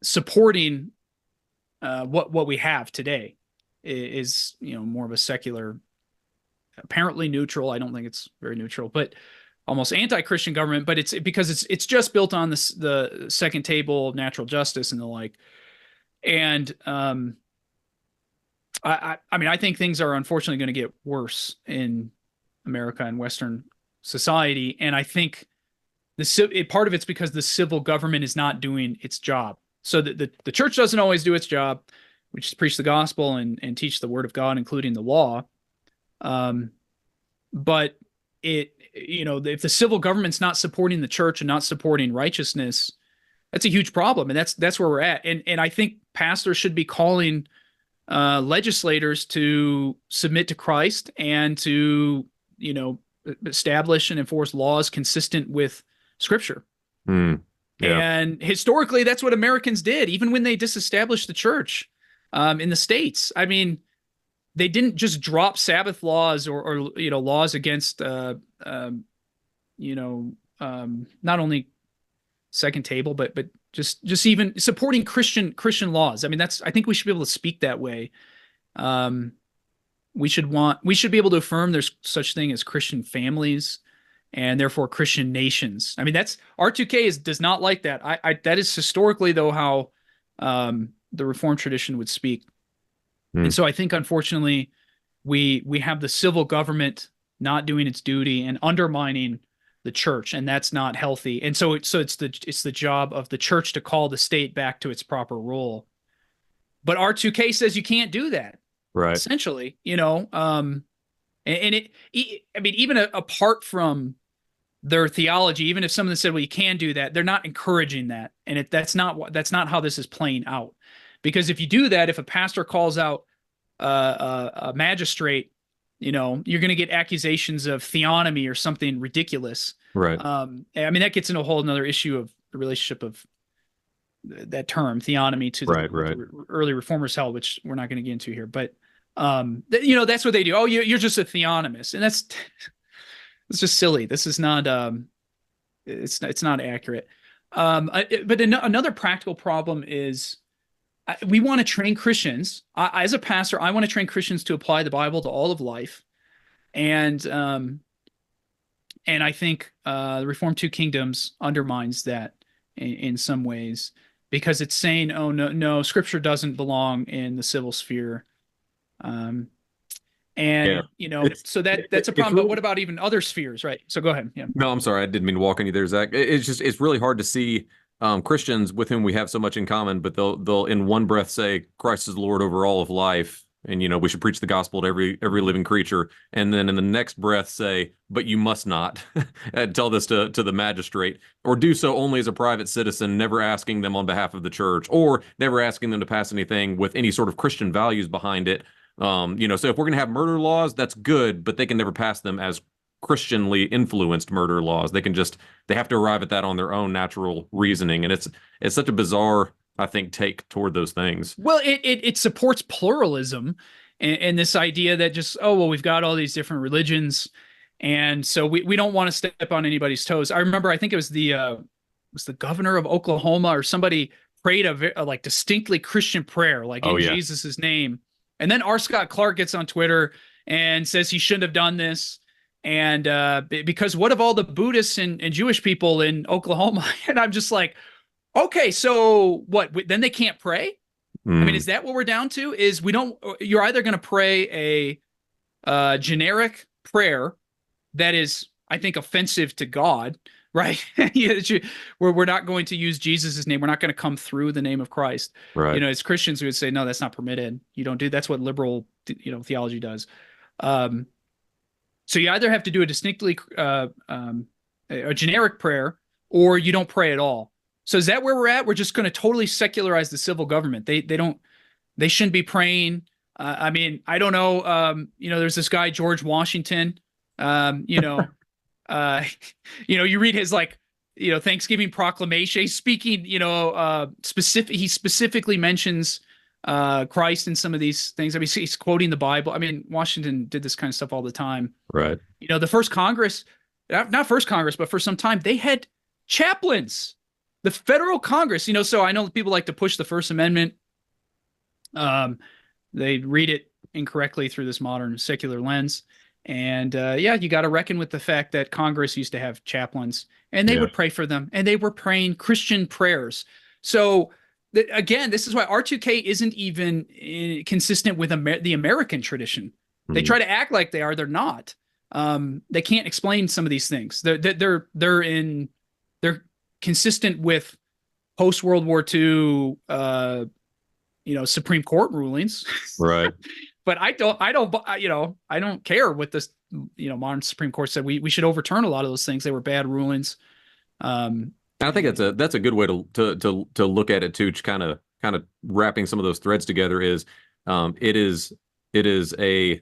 [SPEAKER 3] supporting what we have today is more of a secular, apparently neutral. I don't think it's very neutral, but almost anti-Christian government. But it's because it's just built on the second table of natural justice and the like. And I mean, I think things are unfortunately going to get worse in America and Western society, and I think part of it's because the civil government is not doing its job. So the church doesn't always do its job, which is preach the gospel and teach the word of God, including the law. But if the civil government's not supporting the church and not supporting righteousness, that's a huge problem. And that's where we're at. And I think pastors should be calling legislators to submit to Christ and to, establish and enforce laws consistent with Scripture.
[SPEAKER 2] Yeah.
[SPEAKER 3] And historically, that's what Americans did, even when they disestablished the church in the States. I mean, they didn't just drop Sabbath laws or laws against not only second table, but just even supporting Christian laws. I mean, I think we should be able to speak that way. We should be able to affirm there's such thing as Christian families and therefore Christian nations. I mean, that's R2K does not like that. That is historically though how the Reformed tradition would speak. And so I think unfortunately we have the civil government not doing its duty and undermining the church, and that's not healthy. And so it's the job of the church to call the state back to its proper role. But R2K says you can't do that.
[SPEAKER 2] Right.
[SPEAKER 3] Essentially, I mean, even apart from their theology, even if someone said, well, you can do that, they're not encouraging that. And that's not how this is playing out. Because if you do that, if a pastor calls out a magistrate, you're going to get accusations of theonomy or something ridiculous.
[SPEAKER 2] Right.
[SPEAKER 3] I mean, that gets into a whole another issue of the relationship of that term theonomy to the early reformers held, which we're not going to get into here. But that's what they do. Oh, you're just a theonomist, and it's just silly. This is not it's not accurate. But another practical problem is we want to train Christians. As a pastor, I want to train Christians to apply the Bible to all of life, and I think the Reformed Two Kingdoms undermines that in some ways, because it's saying, oh no, Scripture doesn't belong in the civil sphere. So that's a problem. But what about even other spheres, right? So go ahead. Yeah.
[SPEAKER 2] No, I'm sorry, I didn't mean to walk on you there, Zach. It's really hard to see Christians with whom we have so much in common, but they'll in one breath say Christ is Lord over all of life, and we should preach the gospel to every living creature, and then in the next breath say, but you must not and tell this to the magistrate, or do so only as a private citizen, never asking them on behalf of the church, or never asking them to pass anything with any sort of Christian values behind it. So if we're going to have murder laws, that's good, but they can never pass them as Christianly influenced murder laws. They have to arrive at that on their own natural reasoning. And it's such a bizarre, I think, take toward those things.
[SPEAKER 3] Well, it supports pluralism and this idea that just, we've got all these different religions, and so we don't want to step on anybody's toes. I remember, I think it was the governor of Oklahoma or somebody prayed a like distinctly Christian prayer, like in Jesus's name. And then R. Scott Clark gets on Twitter and says he shouldn't have done this. And because what of all the Buddhists and Jewish people in Oklahoma? And I'm just like, okay, so what? Then they can't pray? I mean, is that what we're down to? You're either going to pray a generic prayer that is, I think, offensive to God, right? We're not going to use Jesus's name. We're not going to come through the name of Christ.
[SPEAKER 2] Right.
[SPEAKER 3] As Christians, we would say, no, that's not permitted. You don't do. That's what liberal, theology does. So you either have to do a distinctly a generic prayer, or you don't pray at all. So is that where we're at? We're just going to totally secularize the civil government. They shouldn't be praying. I mean, I don't know. There's this guy, George Washington. You read his Thanksgiving proclamation. He's speaking, he specifically mentions Christ in some of these things. I mean, he's quoting the Bible. I mean, Washington did this kind of stuff all the time.
[SPEAKER 2] Right.
[SPEAKER 3] The first Congress, not first Congress, but for some time, they had chaplains. The federal Congress, so I know people like to push the First Amendment. They read it incorrectly through this modern secular lens. And you got to reckon with the fact that Congress used to have chaplains, and they would pray for them, and they were praying Christian prayers. So again, this is why R2K isn't even consistent with the American tradition. They try to act like they are. They're not. They can't explain some of these things. They're consistent with post World War II, Supreme Court rulings. Right. But I don't care what this, modern Supreme Court said. We should overturn a lot of those things. They were bad rulings.
[SPEAKER 2] I think that's a good way to look at it too. Kind of wrapping some of those threads together is, it is a,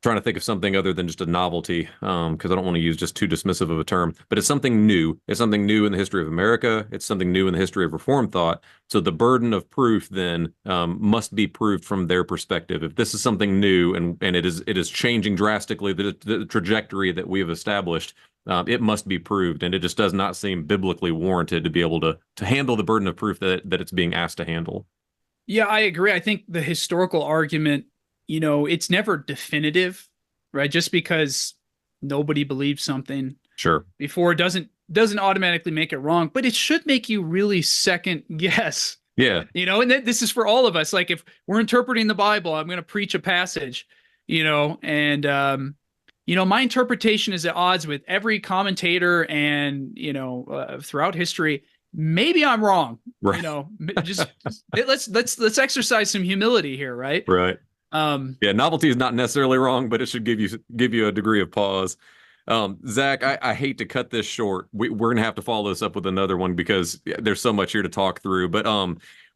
[SPEAKER 2] trying to think of something other than just a novelty, because I don't want to use just too dismissive of a term, but it's something new. It's something new in the history of America. It's something new in the history of Reformed thought. So the burden of proof then must be proved from their perspective. If this is something new and it is changing drastically the trajectory that we have established, it must be proved, and it just does not seem biblically warranted to be able to handle the burden of proof that it's being asked to handle.
[SPEAKER 3] Yeah, I agree. I think the historical argument, it's never definitive, right? Just because nobody believes something before doesn't automatically make it wrong, but it should make you really second guess. Yeah. And this is for all of us. Like, if we're interpreting the Bible, I'm going to preach a passage, and my interpretation is at odds with every commentator and, throughout history. Maybe I'm wrong. Right. Let's exercise some humility here, right?
[SPEAKER 2] Right. Novelty is not necessarily wrong, but it should give you a degree of pause. Zach, I hate to cut this short. We're gonna have to follow this up with another one because there's so much here to talk through. But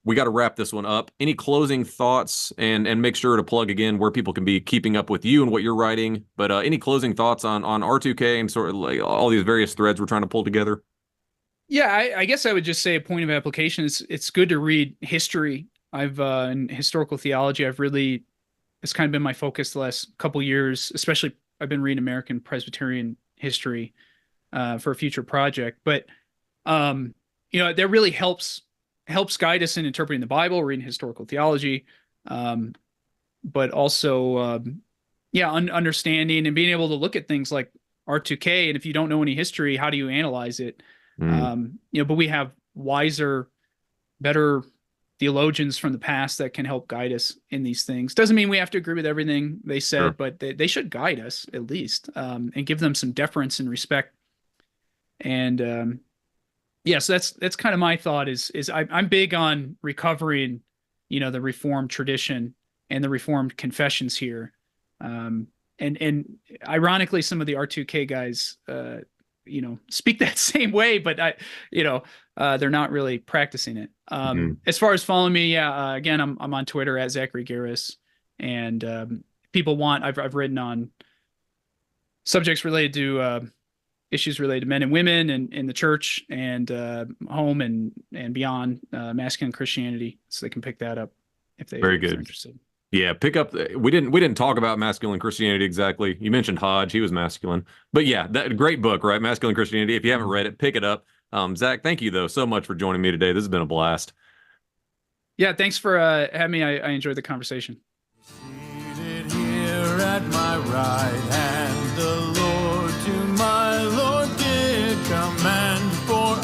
[SPEAKER 2] we got to wrap this one up. Any closing thoughts, and make sure to plug again where people can be keeping up with you and what you're writing. But any closing thoughts on R2K and sort of like all these various threads we're trying to pull together?
[SPEAKER 3] Yeah, I guess I would just say a point of application is it's good to read history. I've in historical theology, it's kind of been my focus the last couple years, especially I've been reading American Presbyterian history for a future project. But, that really helps guide us in interpreting the Bible, reading historical theology, but also, understanding and being able to look at things like R2K. And if you don't know any history, how do you analyze it? But we have wiser, better theologians from the past that can help guide us in these things. Doesn't mean we have to agree with everything they said, but they should guide us at least, and give them some deference and respect. And so that's kind of my thought is I'm big on recovering, the Reformed tradition and the Reformed confessions here. And ironically, some of the R2K guys, speak that same way, but they're not really practicing it. As far as following me, again, I'm on Twitter at Zachary Garris, and people I've written on subjects related to issues related to men and women and in the church and home and beyond, masculine Christianity, so they can pick that up if they're interested.
[SPEAKER 2] Yeah, pick up. We didn't talk about masculine Christianity exactly. You mentioned Hodge; he was masculine, but yeah, that great book, right? Masculine Christianity. If you haven't read it, pick it up. Zach, thank you though so much for joining me today. This has been a blast.
[SPEAKER 3] Yeah, thanks for having me. I enjoyed the conversation.
[SPEAKER 1] Seated here at my right hand, the Lord to my Lord did command, for